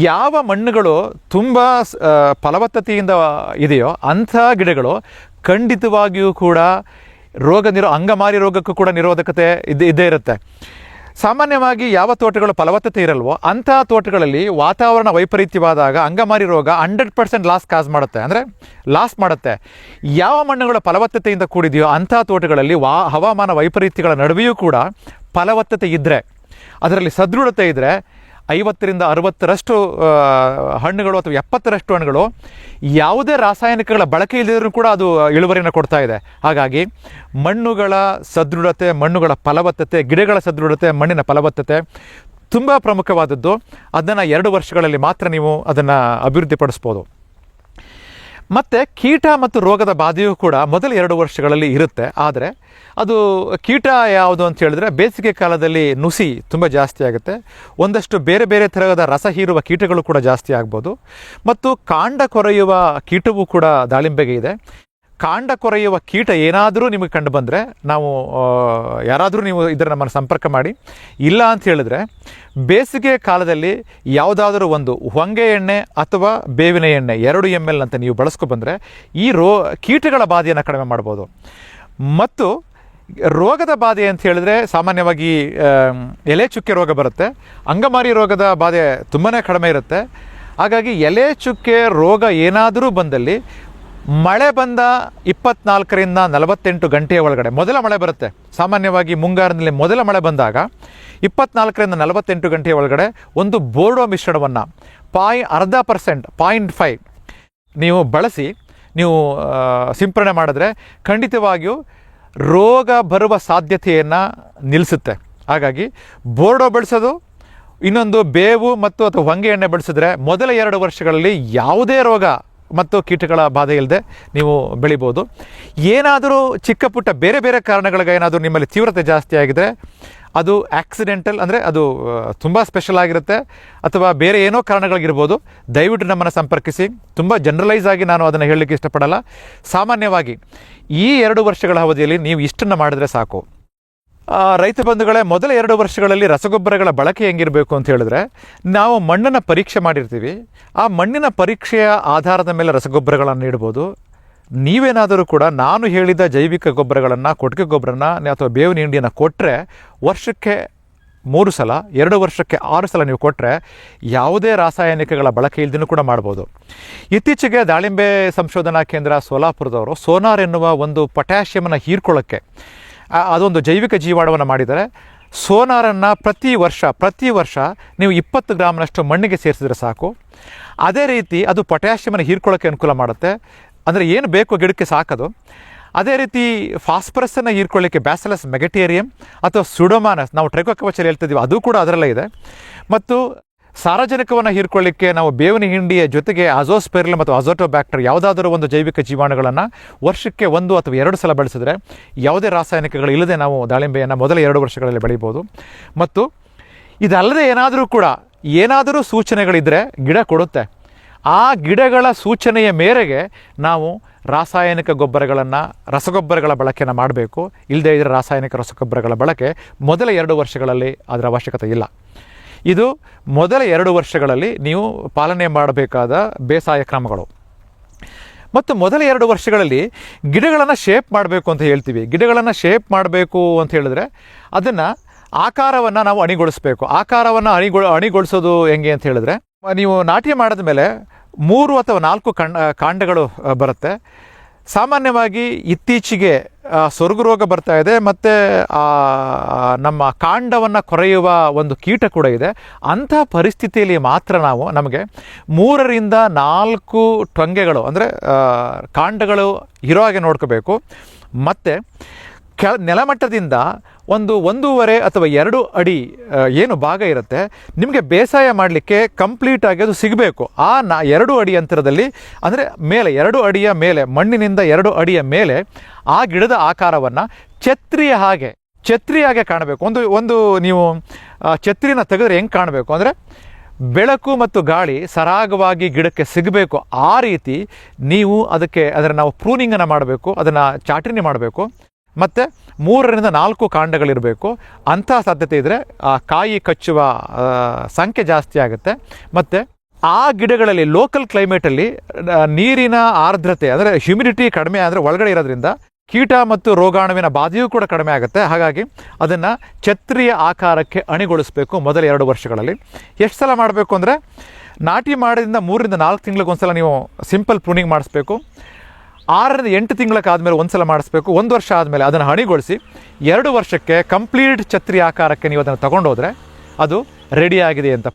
ಯಾವ ಮಣ್ಣುಗಳು ತುಂಬ ಫಲವತ್ತತೆಯಿಂದ ಇದೆಯೋ ಅಂಥ ಗಿಡಗಳು ಖಂಡಿತವಾಗಿಯೂ ಕೂಡ ಅಂಗಮಾರಿ ರೋಗಕ್ಕೂ ಕೂಡ ನಿರೋಧಕತೆ ಇದ್ದೇ ಇರುತ್ತೆ. ಸಾಮಾನ್ಯವಾಗಿ ಯಾವ ತೋಟಗಳು ಫಲವತ್ತತೆ ಇರಲ್ವೋ ಅಂಥ ತೋಟಗಳಲ್ಲಿ ವಾತಾವರಣ ವೈಪರೀತ್ಯವಾದಾಗ ಅಂಗಮಾರಿ ರೋಗ 100% ಲಾಸ್ ಮಾಡುತ್ತೆ. ಯಾವ ಮಣ್ಣುಗಳ ಫಲವತ್ತತೆಯಿಂದ ಕೂಡಿದೆಯೋ ಅಂಥ ತೋಟಗಳಲ್ಲಿ ಹವಾಮಾನ ವೈಪರೀತ್ಯಗಳ ನಡುವೆಯೂ ಕೂಡ ಫಲವತ್ತತೆ ಇದ್ದರೆ, ಅದರಲ್ಲಿ ಸದೃಢತೆ ಇದ್ದರೆ 50ರಿಂದ 60ರಷ್ಟು ಹಣ್ಣುಗಳು ಅಥವಾ 70ರಷ್ಟು ಹಣ್ಣುಗಳು ಯಾವುದೇ ರಾಸಾಯನಿಕಗಳ ಬಳಕೆ ಇಲ್ಲದಿದ್ರೂ ಕೂಡ ಅದು ಇಳುವರಿಯನ್ನು ಕೊಡ್ತಾ ಇದೆ. ಹಾಗಾಗಿ ಮಣ್ಣುಗಳ ಸದೃಢತೆ, ಮಣ್ಣುಗಳ ಫಲವತ್ತತೆ, ಗಿಡಗಳ ಸದೃಢತೆ, ಮಣ್ಣಿನ ಫಲವತ್ತತೆ ತುಂಬ ಪ್ರಮುಖವಾದದ್ದು. ಅದನ್ನು 2 ವರ್ಷಗಳಲ್ಲಿ ಮಾತ್ರ ನೀವು ಅದನ್ನು ಅಭಿವೃದ್ಧಿಪಡಿಸ್ಬೋದು. ಮತ್ತು ಕೀಟ ಮತ್ತು ರೋಗದ ಬಾಧೆಯೂ ಕೂಡ ಮೊದಲ 2 ವರ್ಷಗಳಲ್ಲಿ ಇರುತ್ತೆ. ಆದರೆ ಅದು ಕೀಟ ಯಾವುದು ಅಂತ ಹೇಳಿದ್ರೆ, ಬೇಸಿಗೆ ಕಾಲದಲ್ಲಿ ನುಸಿ ತುಂಬ ಜಾಸ್ತಿ ಆಗುತ್ತೆ. ಒಂದಷ್ಟು ಬೇರೆ ಬೇರೆ ಥರದ ರಸ ಹೀರುವ ಕೀಟಗಳು ಕೂಡ ಜಾಸ್ತಿ ಆಗ್ಬೋದು. ಮತ್ತು ಕಾಂಡ ಕೊರೆಯುವ ಕೀಟವೂ ಕೂಡ ದಾಳಿಂಬೆಗೆ ಇದೆ. ಕಾಂಡ ಕೊರೆಯುವ ಕೀಟ ಏನಾದರೂ ನಿಮಗೆ ಕಂಡು ಬಂದರೆ ಯಾರಾದರೂ ನೀವು ಇದರ ನಮ್ಮನ್ನು ಸಂಪರ್ಕ ಮಾಡಿ. ಇಲ್ಲ ಅಂತ ಹೇಳಿದ್ರೆ ಬೇಸಿಗೆ ಕಾಲದಲ್ಲಿ ಯಾವುದಾದ್ರೂ ಒಂದು ಹೊಂಗೆ ಎಣ್ಣೆ ಅಥವಾ ಬೇವಿನ ಎಣ್ಣೆ 2 ml ಅಂತ ನೀವು ಬಳಸ್ಕೊಬಂದರೆ ಈ ಕೀಟಗಳ ಬಾಧೆಯನ್ನು ಕಡಿಮೆ ಮಾಡ್ಬೋದು. ಮತ್ತು ರೋಗದ ಬಾಧೆ ಅಂತ ಹೇಳಿದ್ರೆ ಸಾಮಾನ್ಯವಾಗಿ ಎಲೆ ಚುಕ್ಕೆ ರೋಗ ಬರುತ್ತೆ. ಅಂಗಮಾರಿ ರೋಗದ ಬಾಧೆ ತುಂಬಾ ಕಡಿಮೆ ಇರುತ್ತೆ. ಹಾಗಾಗಿ ಎಲೆ ಚುಕ್ಕೆ ರೋಗ ಏನಾದರೂ ಬಂದಲ್ಲಿ ಮಳೆ ಬಂದ 24ರಿಂದ 48 ಗಂಟೆಯ ಒಳಗಡೆ ಮೊದಲ ಮಳೆ ಬರುತ್ತೆ. ಸಾಮಾನ್ಯವಾಗಿ ಮುಂಗಾರಿನಲ್ಲಿ ಮೊದಲ ಮಳೆ ಬಂದಾಗ 24ರಿಂದ 48 ಗಂಟೆಯ ಒಳಗಡೆ ಒಂದು ಬೋರ್ಡೋ ಮಿಶ್ರಣವನ್ನು 0.5% 0.5 ನೀವು ಬಳಸಿ ನೀವು ಸಿಂಪರಣೆ ಮಾಡಿದ್ರೆ ಖಂಡಿತವಾಗಿಯೂ ರೋಗ ಬರುವ ಸಾಧ್ಯತೆಯನ್ನು ನಿಲ್ಲಿಸುತ್ತೆ. ಹಾಗಾಗಿ ಬೋರ್ಡೋ ಬಳಸೋದು, ಇನ್ನೊಂದು ಬೇವು ಮತ್ತು ಅಥವಾ ಹೊಂಗೆ ಎಣ್ಣೆ ಬಳಸಿದ್ರೆ ಮೊದಲ 2 ವರ್ಷಗಳಲ್ಲಿ ಯಾವುದೇ ರೋಗ ಮತ್ತು ಕೀಟಗಳ ಬಾಧೆ ಇಲ್ಲದೆ ನೀವು ಬೆಳಿಬೋದು. ಏನಾದರೂ ಚಿಕ್ಕ ಪುಟ್ಟ ಬೇರೆ ಬೇರೆ ಕಾರಣಗಳಿಗೆ ಏನಾದರೂ ನಿಮ್ಮಲ್ಲಿ ತೀವ್ರತೆ ಜಾಸ್ತಿ ಆಗಿದ್ರೆ ಅದು ಆಕ್ಸಿಡೆಂಟಲ್, ಅಂದರೆ ಅದು ತುಂಬ ಸ್ಪೆಷಲ್ ಆಗಿರುತ್ತೆ, ಅಥವಾ ಬೇರೆ ಏನೋ ಕಾರಣಗಳಿಗಿರ್ಬೋದು. ದಯವಿಟ್ಟು ನಮ್ಮನ್ನು ಸಂಪರ್ಕಿಸಿ. ತುಂಬ ಜನರಲೈಸ್ ಆಗಿ ನಾನು ಅದನ್ನು ಹೇಳಲಿಕ್ಕೆ ಇಷ್ಟಪಡಲ್ಲ. ಸಾಮಾನ್ಯವಾಗಿ ಈ 2 ವರ್ಷಗಳ ಅವಧಿಯಲ್ಲಿ ನೀವು ಇಷ್ಟನ್ನು ಮಾಡಿದ್ರೆ ಸಾಕು. ರೈತ ಬಂಧುಗಳೇ, ಮೊದಲ 2 ವರ್ಷಗಳಲ್ಲಿ ರಸಗೊಬ್ಬರಗಳ ಬಳಕೆ ಹೆಂಗಿರಬೇಕು ಅಂತ ಹೇಳಿದ್ರೆ, ನಾವು ಮಣ್ಣನ್ನು ಪರೀಕ್ಷೆ ಮಾಡಿರ್ತೀವಿ. ಆ ಮಣ್ಣಿನ ಪರೀಕ್ಷೆಯ ಆಧಾರದ ಮೇಲೆ ರಸಗೊಬ್ಬರಗಳನ್ನು ನೀಡ್ಬೋದು. ನೀವೇನಾದರೂ ಕೂಡ ನಾನು ಹೇಳಿದ ಜೈವಿಕ ಗೊಬ್ಬರಗಳನ್ನು, ಕೊಟ್ಟಿಗೆ ಗೊಬ್ಬರನ ಅಥವಾ ಬೇವಿನ ಹಿಂಡಿಯನ್ನು ಕೊಟ್ಟರೆ ವರ್ಷಕ್ಕೆ 3 ಸಲ, 2 ವರ್ಷಕ್ಕೆ 6 ಸಲ ನೀವು ಕೊಟ್ಟರೆ ಯಾವುದೇ ರಾಸಾಯನಿಕಗಳ ಬಳಕೆ ಇಲ್ದಿನೂ ಕೂಡ ಮಾಡ್ಬೋದು. ಇತ್ತೀಚೆಗೆ ದಾಳಿಂಬೆ ಸಂಶೋಧನಾ ಕೇಂದ್ರ ಸೋಲಾಪುರದವರು ಸೋನಾರ್ ಎನ್ನುವ ಒಂದು ಪೊಟ್ಯಾಷಿಯಮನ್ನು ಹೀರ್ಕೊಳ್ಳೋಕ್ಕೆ ಅದೊಂದು ಜೈವಿಕ ಜೀವಾಣುವನ್ನು ಮಾಡಿದ್ದಾರೆ. ಸೋನಾರನ್ನು ಪ್ರತಿ ವರ್ಷ ನೀವು 20 ಗ್ರಾಮ್ನಷ್ಟು ಮಣ್ಣಿಗೆ ಸೇರಿಸಿದ್ರೆ ಸಾಕು. ಅದೇ ರೀತಿ ಅದು ಪೊಟ್ಯಾಷಿಯಮನ್ನು ಹೀರ್ಕೊಳ್ಳೋಕ್ಕೆ ಅನುಕೂಲ ಮಾಡುತ್ತೆ. ಅಂದರೆ ಏನು ಬೇಕು ಗಿಡಕ್ಕೆ ಸಾಕದು. ಅದೇ ರೀತಿ ಫಾಸ್ಫರಸನ್ನು ಹೀರ್ಕೊಳ್ಳಿಕ್ಕೆ ಬ್ಯಾಸಿಲಸ್ ಮೆಗಟೇರಿಯಂ ಅಥವಾ ಸುಡೋಮಾನಸ್, ನಾವು ಟ್ರೈಕೋಕವಚಲ್ಲಿ ಹೇಳ್ತಿದ್ದೀವಿ, ಅದು ಕೂಡ ಅದರಲ್ಲೇ ಇದೆ. ಮತ್ತು ಸಾರಜನಕವನ್ನು ಹೀರ್ಕೊಳ್ಳಿಕ್ಕೆ ನಾವು ಬೇವಿನ ಹಿಂಡಿಯ ಜೊತೆಗೆ ಅಜೋಸ್ಪೆರಿಲಮ್ ಅಥವಾ ಅಜೋಟೋಬ್ಯಾಕ್ಟರ್ ಯಾವುದಾದರೂ ಒಂದು ಜೈವಿಕ ಜೀವಾಣುಗಳನ್ನು ವರ್ಷಕ್ಕೆ 1 ಅಥವಾ 2 ಸಲ ಬಳಸಿದ್ರೆ ಯಾವುದೇ ರಾಸಾಯನಿಕಗಳು ಇಲ್ಲದೆ ನಾವು ದಾಳಿಂಬೆಯನ್ನು ಮೊದಲ 2 ವರ್ಷಗಳಲ್ಲಿ ಬೆಳೀಬೋದು. ಮತ್ತು ಇದಲ್ಲದೆ ಏನಾದರೂ ಸೂಚನೆಗಳಿದ್ದರೆ ಗಿಡ ಕೊಡುತ್ತೆ. ಆ ಗಿಡಗಳ ಸೂಚನೆಯ ಮೇರೆಗೆ ನಾವು ರಾಸಾಯನಿಕ ಗೊಬ್ಬರಗಳನ್ನು, ರಸಗೊಬ್ಬರಗಳ ಬಳಕೆಯನ್ನು ಮಾಡಬೇಕು. ಇಲ್ಲದೇ ಇದ್ದರೆ ರಾಸಾಯನಿಕ ರಸಗೊಬ್ಬರಗಳ ಬಳಕೆ ಮೊದಲ 2 ವರ್ಷಗಳಲ್ಲಿ ಅದರ ಅವಶ್ಯಕತೆ ಇಲ್ಲ. ಇದು ಮೊದಲ 2 ವರ್ಷಗಳಲ್ಲಿ ನೀವು ಪಾಲನೆ ಮಾಡಬೇಕಾದ ಬೇಸಾಯ ಕ್ರಮಗಳು. ಮತ್ತು ಮೊದಲ 2 ವರ್ಷಗಳಲ್ಲಿ ಗಿಡಗಳನ್ನು ಶೇಪ್ ಮಾಡಬೇಕು ಅಂತ ಹೇಳ್ತೀವಿ. ಗಿಡಗಳನ್ನು ಶೇಪ್ ಮಾಡಬೇಕು ಅಂತ ಹೇಳಿದ್ರೆ ಅದನ್ನು ಆಕಾರವನ್ನು ನಾವು ಅಣಿಗೊಳಿಸಬೇಕು. ಆಕಾರವನ್ನು ಅಣಿಗೊಳಿಸೋದು ಹೆಂಗೆ ಅಂತ ಹೇಳಿದ್ರೆ, ನೀವು ನಾಟಿ ಮಾಡಿದ ಮೇಲೆ 3 ಅಥವಾ 4 ಕಾಂಡಗಳು ಬರುತ್ತೆ. ಸಾಮಾನ್ಯವಾಗಿ ಇತ್ತೀಚೆಗೆ ಸೊರಗು ರೋಗ ಬರ್ತಾ ಇದೆ, ಮತ್ತು ನಮ್ಮ ಕಾಂಡವನ್ನು ಕೊರೆಯುವ ಒಂದು ಕೀಟ ಕೂಡ ಇದೆ. ಅಂಥ ಪರಿಸ್ಥಿತಿಯಲ್ಲಿ ಮಾತ್ರ ನಮಗೆ 3 ರಿಂದ 4 ಟೊಂಗೆಗಳು ಅಂದರೆ ಕಾಂಡಗಳು ಇರೋ ಹಾಗೆ ನೋಡ್ಕೋಬೇಕು. ಮತ್ತು ನೆಲಮಟ್ಟದಿಂದ 1.5 ಅಥವಾ 2 ಅಡಿ ಏನು ಭಾಗ ಇರುತ್ತೆ ನಿಮಗೆ ಬೇಸಾಯ ಮಾಡಲಿಕ್ಕೆ ಕಂಪ್ಲೀಟಾಗಿ ಅದು ಸಿಗಬೇಕು. ಆ 2 ಅಡಿ ಅಂತರದಲ್ಲಿ, ಅಂದರೆ ಮೇಲೆ 2 ಅಡಿಯ ಮೇಲೆ, ಮಣ್ಣಿನಿಂದ 2 ಅಡಿಯ ಮೇಲೆ ಆ ಗಿಡದ ಆಕಾರವನ್ನು ಛತ್ರಿಯಾಗೆ ಕಾಣಬೇಕು. ಒಂದು ನೀವು ಛತ್ರಿನ ತೆಗೆದ್ರೆ ಹೆಂಗೆ ಕಾಣಬೇಕು ಅಂದರೆ ಬೆಳಕು ಮತ್ತು ಗಾಳಿ ಸರಾಗವಾಗಿ ಗಿಡಕ್ಕೆ ಸಿಗಬೇಕು. ಆ ರೀತಿ ನೀವು ನಾವು ಪ್ರೂನಿಂಗನ್ನು ಮಾಡಬೇಕು, ಅದನ್ನು ಚಾಟಣಿ ಮಾಡಬೇಕು. ಮತ್ತು 3 ರಿಂದ 4 ಕಾಂಡಗಳಿರಬೇಕು. ಅಂಥ ಸಾಧ್ಯತೆ ಇದ್ದರೆ ಕಾಯಿ ಕಚ್ಚುವ ಸಂಖ್ಯೆ ಜಾಸ್ತಿ ಆಗುತ್ತೆ. ಮತ್ತು ಆ ಗಿಡಗಳಲ್ಲಿ ಲೋಕಲ್ ಕ್ಲೈಮೇಟಲ್ಲಿ ನೀರಿನ ಆರ್ದ್ರತೆ ಅಂದರೆ ಹ್ಯುಮಿಡಿಟಿ ಕಡಿಮೆ ಅಂದರೆ ಒಳಗಡೆ ಇರೋದ್ರಿಂದ ಕೀಟ ಮತ್ತು ರೋಗಾಣುವಿನ ಬಾಧೆಯೂ ಕೂಡ ಕಡಿಮೆ ಆಗುತ್ತೆ. ಹಾಗಾಗಿ ಅದನ್ನು ಛತ್ರಿಯ ಆಕಾರಕ್ಕೆ ಅಣಿಗೊಳಿಸಬೇಕು ಮೊದಲ 2 ವರ್ಷಗಳಲ್ಲಿ. ಎಷ್ಟು ಸಲ ಮಾಡಬೇಕು ಅಂದರೆ, ನಾಟಿ ಮಾಡಿದಿಂದ 3 ರಿಂದ 4 ತಿಂಗಳಿಗೊಂದ್ಸಲ ನೀವು ಸಿಂಪಲ್ ಪ್ರೂನಿಂಗ್ ಮಾಡಿಸ್ಬೇಕು. 6 ರಿಂದ 8 ತಿಂಗಳಕ್ಕಾದಮೇಲೆ 1 ಸಲ ಮಾಡಿಸ್ಬೇಕು. 1 ವರ್ಷ ಆದಮೇಲೆ ಅದನ್ನು ಹಣಿಗೊಳಿಸಿ 2 ವರ್ಷಕ್ಕೆ ಕಂಪ್ಲೀಟ್ ಛತ್ರಿ ಆಕಾರಕ್ಕೆ ನೀವು ಅದನ್ನು ತಗೊಂಡೋದ್ರೆ ಅದು ರೆಡಿಯಾಗಿದೆ ಅಂತ.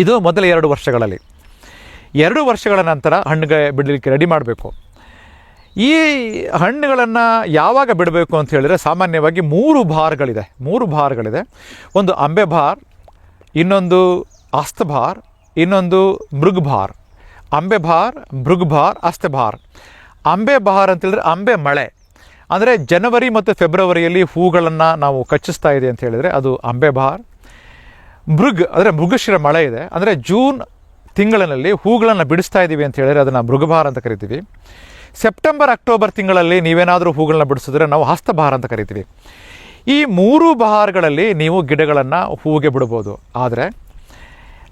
ಇದು ಮೊದಲ 2 ವರ್ಷಗಳಲ್ಲಿ. 2 ವರ್ಷಗಳ ನಂತರ ಹಣ್ಣಿಗೆ ಬಿಡಲಿಕ್ಕೆ ರೆಡಿ ಮಾಡಬೇಕು. ಈ ಹಣ್ಣುಗಳನ್ನು ಯಾವಾಗ ಬಿಡಬೇಕು ಅಂತ ಹೇಳಿದರೆ ಸಾಮಾನ್ಯವಾಗಿ 3 ಭಾರಗಳಿದೆ. ಒಂದು ಅಂಬೆ ಭಾರ್, ಇನ್ನೊಂದು ಅಸ್ತಭಾರ್, ಇನ್ನೊಂದು ಮೃಗ್ಭಾರ್. ಅಂಬೆ ಭಾರ್, ಮೃಗ್ಭಾರ್, ಅಸ್ತಭಾರ್. ಅಂಬೆ ಬಹಾರ್ ಅಂತೇಳಿದ್ರೆ ಅಂಬೆ ಮಳೆ, ಅಂದರೆ ಜನವರಿ ಮತ್ತು ಫೆಬ್ರವರಿಯಲ್ಲಿ ಹೂಗಳನ್ನು ನಾವು ಕಚ್ಚಿಸ್ತಾ ಇದೆ ಅಂತ ಹೇಳಿದರೆ ಅದು ಅಂಬೆ ಬಹಾರ್. ಅಂದರೆ ಮೃಗಶಿರ ಮಳೆ ಇದೆ, ಅಂದರೆ ಜೂನ್ ತಿಂಗಳಿನಲ್ಲಿ ಹೂಗಳನ್ನು ಬಿಡಿಸ್ತಾ ಇದ್ದೀವಿ ಅಂತ ಹೇಳಿದರೆ ಅದನ್ನು ಮೃಗಬಹಾರ್ ಅಂತ ಕರಿತೀವಿ. ಸೆಪ್ಟೆಂಬರ್ ಅಕ್ಟೋಬರ್ ತಿಂಗಳಲ್ಲಿ ನೀವೇನಾದರೂ ಹೂಗಳನ್ನ ಬಿಡಿಸಿದ್ರೆ ನಾವು ಹಸ್ತಬಹಾರ್ ಅಂತ ಕರಿತೀವಿ. ಈ 3 ಬಹಾರ್ಗಳಲ್ಲಿ ನೀವು ಗಿಡಗಳನ್ನು ಹೂವಿಗೆ ಬಿಡ್ಬೋದು. ಆದರೆ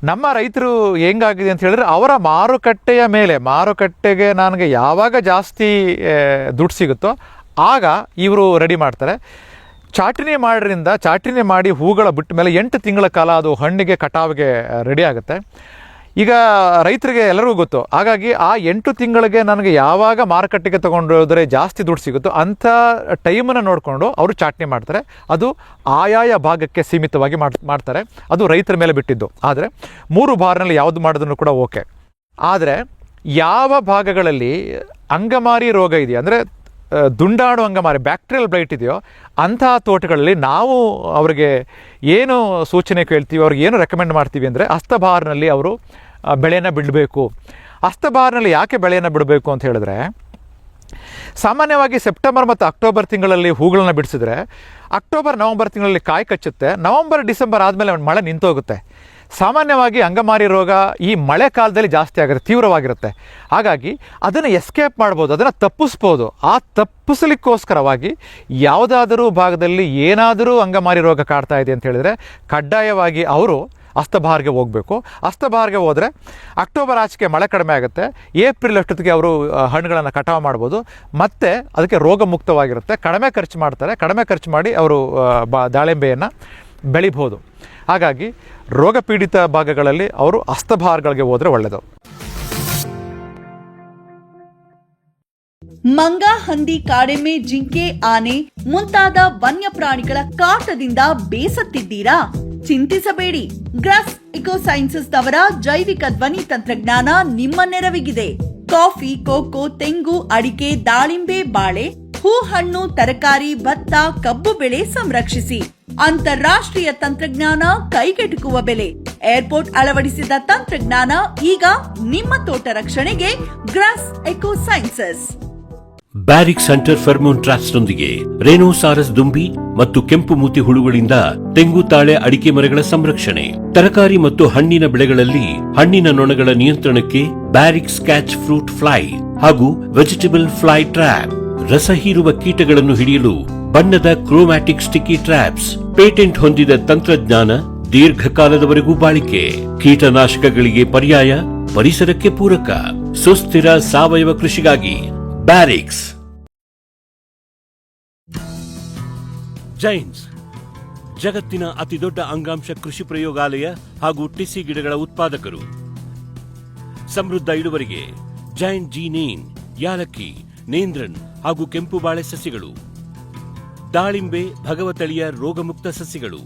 ನಮ್ಮ ರೈತರು ಹೆಂಗಾಗಿದೆ ಅಂತ ಹೇಳಿದ್ರೆ ಅವರ ಮಾರುಕಟ್ಟೆಗೆ ನನಗೆ ಯಾವಾಗ ಜಾಸ್ತಿ ದುಡ್ಡು ಸಿಗುತ್ತೋ ಆಗ ಇವರು ರೆಡಿ ಮಾಡ್ತಾರೆ. ಚಾಟಣಿ ಮಾಡಿ ಹೂಗಳ ಬಿಟ್ಟ ಮೇಲೆ 8 ತಿಂಗಳ ಕಾಲ ಅದು ಹಣ್ಣಿಗೆ ಕಟಾವಿಗೆ ರೆಡಿ ಆಗುತ್ತೆ. ಈಗ ರೈತರಿಗೆ ಎಲ್ಲರಿಗೂ ಗೊತ್ತು. ಹಾಗಾಗಿ ಆ 8 ತಿಂಗಳಿಗೆ ನನಗೆ ಯಾವಾಗ ಮಾರುಕಟ್ಟೆಗೆ ತೊಗೊಂಡೋದ್ರೆ ಜಾಸ್ತಿ ದುಡ್ಡು ಸಿಗುತ್ತೋ ಅಂಥ ಟೈಮನ್ನು ನೋಡಿಕೊಂಡು ಅವರು ಚಾಟಣಿ ಮಾಡ್ತಾರೆ. ಅದು ಆಯಾಯ ಭಾಗಕ್ಕೆ ಸೀಮಿತವಾಗಿ ಮಾಡ್ತಾರೆ. ಅದು ರೈತರ ಮೇಲೆ ಬಿಟ್ಟಿದ್ದು. ಆದರೆ 3 ಬಾರ್ನಲ್ಲಿ ಯಾವುದು ಮಾಡಿದ್ರೂ ಕೂಡ ಓಕೆ. ಆದರೆ ಯಾವ ಭಾಗಗಳಲ್ಲಿ ಅಂಗಮಾರಿ ರೋಗ ಇದೆಯಾ ಅಂದರೆ ದುಂಡಾಣು ಅಂಗಮಾರಿ ಬ್ಯಾಕ್ಟೀರಿಯಲ್ ಬ್ಲೈಟ್ ಇದೆಯೋ ಅಂತಹ ತೋಟಗಳಲ್ಲಿ ನಾವು ಅವರಿಗೆ ಏನು ಸೂಚನೆ ಕೇಳ್ತೀವಿ, ಅವ್ರಿಗೆ ಏನು ರೆಕಮೆಂಡ್ ಮಾಡ್ತೀವಿ ಅಂದರೆ ಹಸ್ತಬಾರ್ನಲ್ಲಿ ಅವರು ಬೆಳೆಯನ್ನು ಬಿಡಬೇಕು. ಹಸ್ತಬಾರ್ನಲ್ಲಿ ಯಾಕೆ ಬೆಳೆಯನ್ನು ಬಿಡಬೇಕು ಅಂತ ಹೇಳಿದ್ರೆ, ಸಾಮಾನ್ಯವಾಗಿ ಸೆಪ್ಟೆಂಬರ್ ಮತ್ತು ಅಕ್ಟೋಬರ್ ತಿಂಗಳಲ್ಲಿ ಹೂಗಳನ್ನು ಬಿಡಿಸಿದ್ರೆ ಅಕ್ಟೋಬರ್ ನವಂಬರ್ ತಿಂಗಳಲ್ಲಿ ಕಾಯಿ ಕಚ್ಚುತ್ತೆ. ನವಂಬರ್ ಡಿಸೆಂಬರ್ ಆದಮೇಲೆ ಮಳೆ ನಿಂತೋಗುತ್ತೆ. ಸಾಮಾನ್ಯವಾಗಿ ಅಂಗಮಾರಿ ರೋಗ ಈ ಮಳೆ ಕಾಲದಲ್ಲಿ ಜಾಸ್ತಿ ಆಗುತ್ತೆ, ತೀವ್ರವಾಗಿರುತ್ತೆ. ಹಾಗಾಗಿ ಅದನ್ನು ಎಸ್ಕೇಪ್ ಮಾಡ್ಬೋದು, ಅದನ್ನು ತಪ್ಪಿಸ್ಬೋದು. ಆ ತಪ್ಪಿಸಲಿಕ್ಕೋಸ್ಕರವಾಗಿ ಯಾವುದಾದರೂ ಭಾಗದಲ್ಲಿ ಏನಾದರೂ ಅಂಗಮಾರಿ ರೋಗ ಕಾಡ್ತಾ ಇದೆ ಅಂತ ಹೇಳಿದರೆ ಕಡ್ಡಾಯವಾಗಿ ಅವರು ಹಸ್ತಬಾರ್ಗೆ ಹೋಗಬೇಕು. ಹಸ್ತಬಾರ್ಗೆ ಹೋದರೆ ಅಕ್ಟೋಬರ್ ಆಚೆಗೆ ಮಳೆ ಕಡಿಮೆ ಆಗುತ್ತೆ, ಏಪ್ರಿಲ್ ಅಷ್ಟೊತ್ತಿಗೆ ಅವರು ಹಣ್ಣುಗಳನ್ನು ಕಟಾವು ಮಾಡ್ಬೋದು, ಮತ್ತು ಅದಕ್ಕೆ ರೋಗ ಮುಕ್ತವಾಗಿರುತ್ತೆ. ಕಡಿಮೆ ಖರ್ಚು ಮಾಡ್ತಾರೆ, ಕಡಿಮೆ ಖರ್ಚು ಮಾಡಿ ಅವರು ದಾಳಿಂಬೆಯನ್ನು ಬೆಳಿಬೋದು. ಹಾಗಾಗಿ ರೋಗ ಪೀಡಿತ ಭಾಗಗಳಲ್ಲಿ ಅವರು ಹಸ್ತಬಾರ್ಗಳಿಗೆ ಹೋದರೆ ಒಳ್ಳೆಯದು. ಮಂಗ, ಹಂದಿ, ಕಾಡೆಮ್ಮೆ, ಜಿಂಕೆ, ಆನೆ ಮುಂತಾದ ವನ್ಯ ಪ್ರಾಣಿಗಳ ಕಾಟದಿಂದ ಬೇಸತ್ತಿದ್ದೀರಾ? ಚಿಂತಿಸಬೇಡಿ. ಗ್ರಾಸ್ ಇಕೋಸೈನ್ಸಸ್ ಅವರ ಜೈವಿಕ ಧ್ವನಿ ತಂತ್ರಜ್ಞಾನ ನಿಮ್ಮ ನೆರವಿಗಿದೆ. ಕಾಫಿ, ಕೋಕೋ, ತೆಂಗು, ಅಡಿಕೆ, ದಾಳಿಂಬೆ, ಬಾಳೆ, ಹೂ, ಹಣ್ಣು, ತರಕಾರಿ, ಭತ್ತ, ಕಬ್ಬು ಬೆಳೆ ಸಂರಕ್ಷಿಸಿ. ಅಂತಾರಾಷ್ಟ್ರೀಯ ತಂತ್ರಜ್ಞಾನ, ಕೈಗೆಟುಕುವ ಬೆಲೆ. ಏರ್ಪೋರ್ಟ್ ಅಳವಡಿಸಿದ ತಂತ್ರಜ್ಞಾನ ಈಗ ನಿಮ್ಮ ತೋಟ ರಕ್ಷಣೆಗೆ. ಗ್ರಾಸ್ ಇಕೋಸೈನ್ಸಸ್. ಬ್ಯಾರಿಕ್ ಸೆಂಟರ್ ಫೆರ್ಮೋನ್ ಟ್ರಾಪ್ಸ್ನೊಂದಿಗೆ ರೇನೋಸಾರಸ್ ದುಂಬಿ ಮತ್ತು ಕೆಂಪು ಮೂತಿ ಹುಳುಗಳಿಂದ ತೆಂಗು, ತಾಳೆ, ಅಡಿಕೆ ಮರಗಳ ಸಂರಕ್ಷಣೆ. ತರಕಾರಿ ಮತ್ತು ಹಣ್ಣಿನ ಬೆಳೆಗಳಲ್ಲಿ ಹಣ್ಣಿನ ನೊಣಗಳ ನಿಯಂತ್ರಣಕ್ಕೆ ಬ್ಯಾರಿಕ್ ಸ್ಕ್ಯಾಚ್ ಫ್ರೂಟ್ ಫ್ಲೈ ಹಾಗೂ ವೆಜಿಟೇಬಲ್ ಫ್ಲೈ ಟ್ರ್ಯಾಪ್. ರಸ ಹೀರುವ ಕೀಟಗಳನ್ನು ಹಿಡಿಯಲು ಬಣ್ಣದ ಕ್ರೋಮ್ಯಾಟಿಕ್ ಸ್ಟಿಕ್ಕಿ ಟ್ರ್ಯಾಪ್ಸ್. ಪೇಟೆಂಟ್ ಹೊಂದಿದ ತಂತ್ರಜ್ಞಾನ, ದೀರ್ಘಕಾಲದವರೆಗೂ ಬಾಳಿಕೆ. ಕೀಟನಾಶಕಗಳಿಗೆ ಪರ್ಯಾಯ, ಪರಿಸರಕ್ಕೆ ಪೂರಕ. ಸುಸ್ಥಿರ ಸಾವಯವ ಕೃಷಿಗಾಗಿ ಬ್ಯಾರಿಕ್ಸ್. ಜೈನ್ಸ್ ಜಗತ್ತಿನ ಅತಿದೊಡ್ಡ ಅಂಗಾಂಶ ಕೃಷಿ ಪ್ರಯೋಗಾಲಯ ಹಾಗೂ ಟಿಸಿ ಗಿಡಗಳ ಉತ್ಪಾದಕರು. ಸಮೃದ್ಧ ಇಳುವರಿಗೆ ಜೈನ್ ಜೀನೇನ್, ಯಾಲಕ್ಕಿ, ನೇಂದ್ರನ್ ಹಾಗೂ ಕೆಂಪು ಬಾಳೆ ಸಸಿಗಳು, ದಾಳಿಂಬೆ, ಭಗವತಳಿಯ ರೋಗಮುಕ್ತ ಸಸಿಗಳು,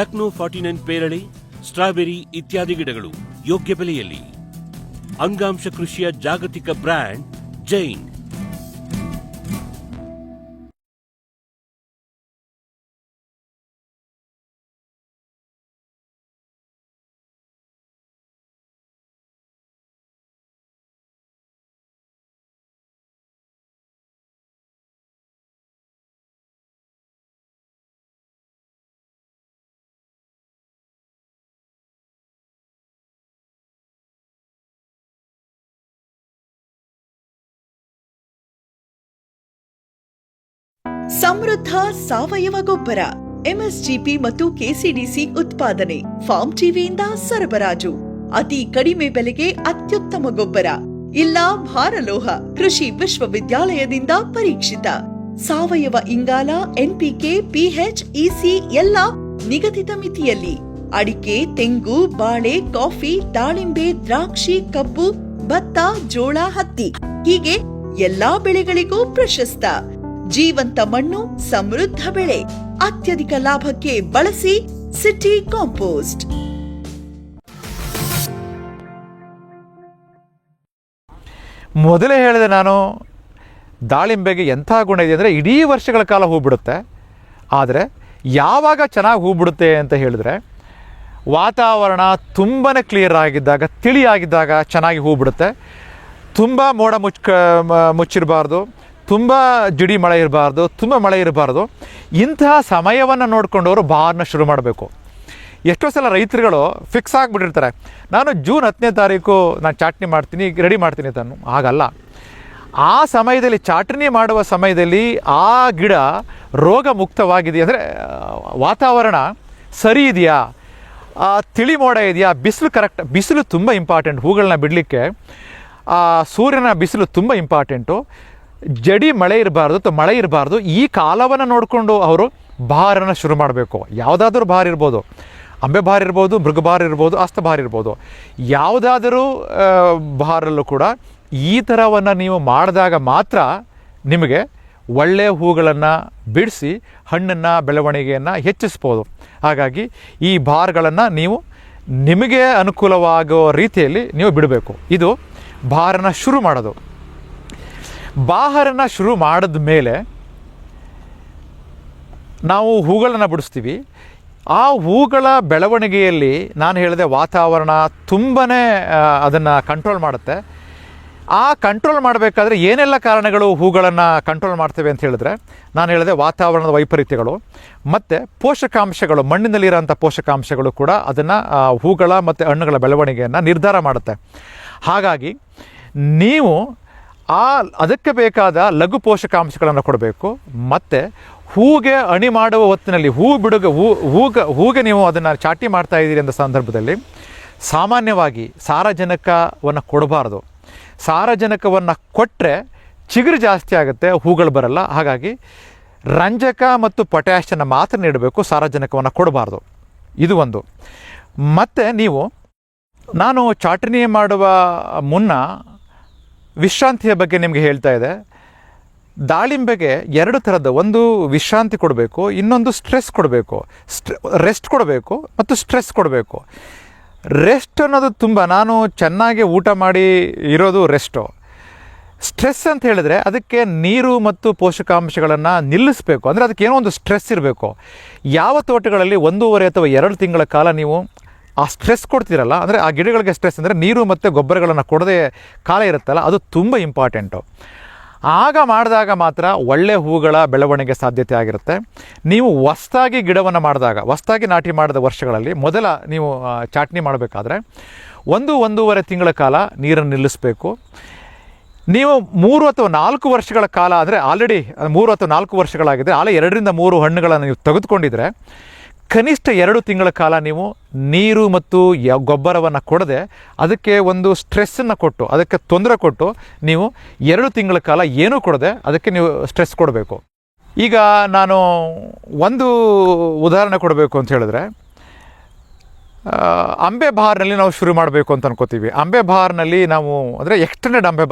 ಲಕ್ನೋ 49 ಪೇರಳೆ, ಸ್ಟ್ರಾಬೆರಿ ಇತ್ಯಾದಿ ಗಿಡಗಳು ಯೋಗ್ಯ ಬೆಲೆಯಲ್ಲಿ. ಅಂಗಾಂಶ ಕೃಷಿಯ ಜಾಗತಿಕ ಬ್ರ್ಯಾಂಡ್ ಜೈನ್. ಸಮೃದ್ಧ ಸಾವಯವ ಗೊಬ್ಬರ, ಎಂಎಸ್ಜಿಪಿ ಮತ್ತು ಕೆಸಿಡಿಸಿ ಉತ್ಪಾದನೆ, ಫಾರ್ಮ್ ಟಿವಿಯಿಂದ ಸರಬರಾಜು. ಅತಿ ಕಡಿಮೆ ಬೆಲೆಗೆ ಅತ್ಯುತ್ತಮ ಗೊಬ್ಬರ. ಇಲ್ಲ ಭಾರಲೋಹ, ಕೃಷಿ ವಿಶ್ವವಿದ್ಯಾಲಯದಿಂದ ಪರೀಕ್ಷಿತ. ಸಾವಯವ ಇಂಗಾಲ, ಎನ್ಪಿಕೆ, ಪಿಎಚ್, ಇಸಿ ಎಲ್ಲ ನಿಗದಿತ ಮಿತಿಯಲ್ಲಿ. ಅಡಿಕೆ, ತೆಂಗು, ಬಾಳೆ, ಕಾಫಿ, ದಾಳಿಂಬೆ, ದ್ರಾಕ್ಷಿ, ಕಬ್ಬು, ಭತ್ತ, ಜೋಳ, ಹತ್ತಿ ಹೀಗೆ ಎಲ್ಲಾ ಬೆಳೆಗಳಿಗೂ ಪ್ರಶಸ್ತ. ಜೀವಂತ ಮಣ್ಣು, ಸಮೃದ್ಧ ಬೆಳೆ. ಅತ್ಯಧಿಕ ಲಾಭಕ್ಕೆ ಬಳಸಿ ಸಿಟಿ ಕಾಂಪೋಸ್ಟ್. ಮೊದಲೇ ಹೇಳಿದೆ ನಾನು, ದಾಳಿಂಬೆಗೆ ಎಂಥ ಗುಣ ಇದೆ ಅಂದರೆ ಇಡೀ ವರ್ಷಗಳ ಕಾಲ ಹೂ ಬಿಡುತ್ತೆ. ಆದರೆ ಯಾವಾಗ ಚೆನ್ನಾಗಿ ಹೂ ಬಿಡುತ್ತೆ ಅಂತ ಹೇಳಿದ್ರೆ, ವಾತಾವರಣ ತುಂಬಾ ಕ್ಲಿಯರ್ ಆಗಿದ್ದಾಗ, ತಿಳಿಯಾಗಿದ್ದಾಗ ಚೆನ್ನಾಗಿ ಹೂ ಬಿಡುತ್ತೆ. ತುಂಬ ಮೋಡ ಮುಚ್ಚಿರಬಾರ್ದು, ತುಂಬ ಜಿಡಿ ಮಳೆ ಇರಬಾರ್ದು, ತುಂಬ ಮಳೆ ಇರಬಾರ್ದು. ಇಂತಹ ಸಮಯವನ್ನು ನೋಡಿಕೊಂಡವರು ಬಾರ್ನ ಶುರು ಮಾಡಬೇಕು. ಎಷ್ಟೋ ಸಲ ರೈತರುಗಳು ಫಿಕ್ಸ್ ಆಗಿಬಿಟ್ಟಿರ್ತಾರೆ, ನಾನು ಜೂನ್ 10ನೇ ತಾರೀಕು ನಾನು ಚಾಟ್ನಿ ಮಾಡ್ತೀನಿ, ರೆಡಿ ಮಾಡ್ತೀನಿ ತಾನು. ಹಾಗಲ್ಲ. ಆ ಸಮಯದಲ್ಲಿ ಚಾಟ್ನಿ ಮಾಡುವ ಸಮಯದಲ್ಲಿ ಆ ಗಿಡ ರೋಗ ಮುಕ್ತವಾಗಿದೆಯಾ ಅಂದರೆ, ವಾತಾವರಣ ಸರಿ ಇದೆಯಾ, ತಿಳಿ ಮೋಡ ಇದೆಯಾ, ಬಿಸಿಲು ಕರೆಕ್ಟ್. ಬಿಸಿಲು ತುಂಬ ಇಂಪಾರ್ಟೆಂಟ್ ಹೂಗಳನ್ನ ಬಿಡಲಿಕ್ಕೆ. ಸೂರ್ಯನ ಬಿಸಿಲು ತುಂಬ ಇಂಪಾರ್ಟೆಂಟು. ಜಡಿ ಮಳೆ ಇರಬಾರ್ದು ಅಥವಾ ಮಳೆ ಇರಬಾರ್ದು. ಈ ಕಾಲವನ್ನು ನೋಡಿಕೊಂಡು ಅವರು ಬಹಾರನ್ನು ಶುರು ಮಾಡಬೇಕು. ಯಾವುದಾದ್ರೂ ಬಹಾರ ಇರ್ಬೋದು, ಅಂಬೆ ಬಹಾರ ಇರ್ಬೋದು, ಮೃಗಬಹಾರ ಇರ್ಬೋದು, ಹಸ್ತಬಹಾರ ಇರ್ಬೋದು. ಯಾವುದಾದರೂ ಬಹಾರಲ್ಲೂ ಕೂಡ ಈ ಥರವನ್ನು ನೀವು ಮಾಡಿದಾಗ ಮಾತ್ರ ನಿಮಗೆ ಒಳ್ಳೆಯ ಹೂಗಳನ್ನು ಬಿಡಿಸಿ ಹಣ್ಣನ್ನು, ಬೆಳವಣಿಗೆಯನ್ನು ಹೆಚ್ಚಿಸ್ಬೋದು. ಹಾಗಾಗಿ ಈ ಬಹಾರಗಳನ್ನು ನೀವು ನಿಮಗೆ ಅನುಕೂಲವಾಗೋ ರೀತಿಯಲ್ಲಿ ನೀವು ಬಿಡಬೇಕು. ಇದು ಬಹಾರನ ಶುರು ಮಾಡೋದು. ಬಹಾರನ ಶುರು ಮಾಡಿದ ಮೇಲೆ ನಾವು ಹೂಗಳನ್ನು ಬಿಡಿಸ್ತೀವಿ. ಆ ಹೂಗಳ ಬೆಳವಣಿಗೆಯಲ್ಲಿ ನಾನು ಹೇಳಿದೆ ವಾತಾವರಣ ತುಂಬಾ ಅದನ್ನು ಕಂಟ್ರೋಲ್ ಮಾಡುತ್ತೆ. ಆ ಕಂಟ್ರೋಲ್ ಮಾಡಬೇಕಾದ್ರೆ ಏನೆಲ್ಲ ಕಾರಣಗಳು ಹೂಗಳನ್ನು ಕಂಟ್ರೋಲ್ ಮಾಡ್ತೇವೆ ಅಂತ ಹೇಳಿದ್ರೆ, ನಾನು ಹೇಳಿದೆ ವಾತಾವರಣದ ವೈಪರೀತ್ಯಗಳು ಮತ್ತು ಪೋಷಕಾಂಶಗಳು, ಮಣ್ಣಿನಲ್ಲಿರೋಂಥ ಪೋಷಕಾಂಶಗಳು ಕೂಡ ಅದನ್ನು ಹೂಗಳ ಮತ್ತು ಹಣ್ಣುಗಳ ಬೆಳವಣಿಗೆಯನ್ನು ನಿರ್ಧಾರ ಮಾಡುತ್ತೆ. ಹಾಗಾಗಿ ನೀವು ಅದಕ್ಕೆ ಬೇಕಾದ ಲಘು ಪೋಷಕಾಂಶಗಳನ್ನು ಕೊಡಬೇಕು. ಮತ್ತು ಹೂಗೆ ಅಣಿ ಮಾಡುವ ಹೊತ್ತಿನಲ್ಲಿ ಹೂಗೆ ನೀವು ಅದನ್ನು ಚಾಟಿ ಮಾಡ್ತಾ ಇದ್ದೀರಿ ಅಂತ ಸಂದರ್ಭದಲ್ಲಿ ಸಾಮಾನ್ಯವಾಗಿ ಸಾರಜನಕವನ್ನು ಕೊಡಬಾರ್ದು. ಸಾರಜನಕವನ್ನು ಕೊಟ್ಟರೆ ಚಿಗುರು ಜಾಸ್ತಿ ಆಗುತ್ತೆ, ಹೂಗಳು ಬರಲ್ಲ. ಹಾಗಾಗಿ ರಂಜಕ ಮತ್ತು ಪೊಟ್ಯಾಷನ್ನು ಮಾತ್ರ ನೀಡಬೇಕು, ಸಾರಜನಕವನ್ನು ಕೊಡಬಾರ್ದು. ಇದು ಒಂದು. ಮತ್ತು ನಾನು ಚಾಟನಿ ಮಾಡುವ ಮುನ್ನ ವಿಶ್ರಾಂತಿಯ ಬಗ್ಗೆ ನಿಮಗೆ ಹೇಳ್ತಾ ಇದೆ. ದಾಳಿಂಬೆಗೆ 2 ಥರದ್ದು, ಒಂದು ವಿಶ್ರಾಂತಿ ಕೊಡಬೇಕು, ಇನ್ನೊಂದು ಸ್ಟ್ರೆಸ್ ಕೊಡಬೇಕು. ರೆಸ್ಟ್ ಕೊಡಬೇಕು ಮತ್ತು ಸ್ಟ್ರೆಸ್ ಕೊಡಬೇಕು. ರೆಸ್ಟ್ ಅನ್ನೋದು ನಾನು ಚೆನ್ನಾಗಿ ಊಟ ಮಾಡಿ ಇರೋದು ರೆಸ್ಟು. ಸ್ಟ್ರೆಸ್ ಅಂತ ಹೇಳಿದ್ರೆ ಅದಕ್ಕೆ ನೀರು ಮತ್ತು ಪೋಷಕಾಂಶಗಳನ್ನು ನಿಲ್ಲಿಸಬೇಕು. ಅಂದರೆ ಅದಕ್ಕೆ ಏನೋ ಒಂದು ಸ್ಟ್ರೆಸ್ ಇರಬೇಕು. ಯಾವ ತೋಟಗಳಲ್ಲಿ 1.5 ಅಥವಾ 2 ತಿಂಗಳ ಕಾಲ ನೀವು ಆ ಸ್ಟ್ರೆಸ್ ಕೊಡ್ತೀರಲ್ಲ, ಅಂದರೆ ಆ ಗಿಡಗಳಿಗೆ ಸ್ಟ್ರೆಸ್ ಅಂದರೆ ನೀರು ಮತ್ತು ಗೊಬ್ಬರಗಳನ್ನು ಕೊಡದೆ ಕಾಲ ಇರುತ್ತಲ್ಲ, ಅದು ತುಂಬ ಇಂಪಾರ್ಟೆಂಟು. ಆಗ ಮಾಡಿದಾಗ ಮಾತ್ರ ಒಳ್ಳೆ ಹೂಗಳ ಬೆಳವಣಿಗೆ ಸಾಧ್ಯತೆ ಆಗಿರುತ್ತೆ. ನೀವು ಹೊಸ್ದಾಗಿ ಗಿಡವನ್ನು ಮಾಡಿದಾಗ, ಹೊಸ್ದಾಗಿ ನಾಟಿ ಮಾಡಿದ ವರ್ಷಗಳಲ್ಲಿ ನೀವು ಚಾಟ್ನಿ ಮಾಡಬೇಕಾದ್ರೆ 1-1.5 ತಿಂಗಳ ಕಾಲ ನೀರನ್ನು ನಿಲ್ಲಿಸಬೇಕು. ನೀವು 3 ಅಥವಾ 4 ವರ್ಷಗಳ ಕಾಲ, ಅಂದರೆ ಆಲ್ರೆಡಿ 3 ಅಥವಾ 4 ವರ್ಷಗಳಾಗಿದೆ, 2ರಿಂದ 3 ಹಣ್ಣುಗಳನ್ನು ನೀವು ತೆಗೆದುಕೊಂಡಿದ್ರೆ ಕನಿಷ್ಠ 2 ತಿಂಗಳ ಕಾಲ ನೀವು ನೀರು ಮತ್ತು ಗೊಬ್ಬರವನ್ನು ಕೊಡದೆ ಅದಕ್ಕೆ ಒಂದು ಸ್ಟ್ರೆಸ್ಸನ್ನು ಕೊಟ್ಟು, ಅದಕ್ಕೆ ತೊಂದರೆ ಕೊಟ್ಟು ನೀವು 2 ತಿಂಗಳ ಕಾಲ ಏನೂ ಕೊಡದೆ ಅದಕ್ಕೆ ನೀವು ಸ್ಟ್ರೆಸ್ ಕೊಡಬೇಕು. ಈಗ ನಾನು ಒಂದು ಉದಾಹರಣೆ ಕೊಡಬೇಕು ಅಂತ ಹೇಳಿದ್ರೆ, ಅಂಬೆ ಬಹಾರ್ನಲ್ಲಿ ನಾವು ಶುರು ಮಾಡಬೇಕು ಅಂತ ಅನ್ಕೋತೀವಿ. ಅಂಬೆ ಬಹಾರ್ನಲ್ಲಿ ನಾವು ಅಂದರೆ ಎಕ್ಸ್ಟೆಂಡೆಡ್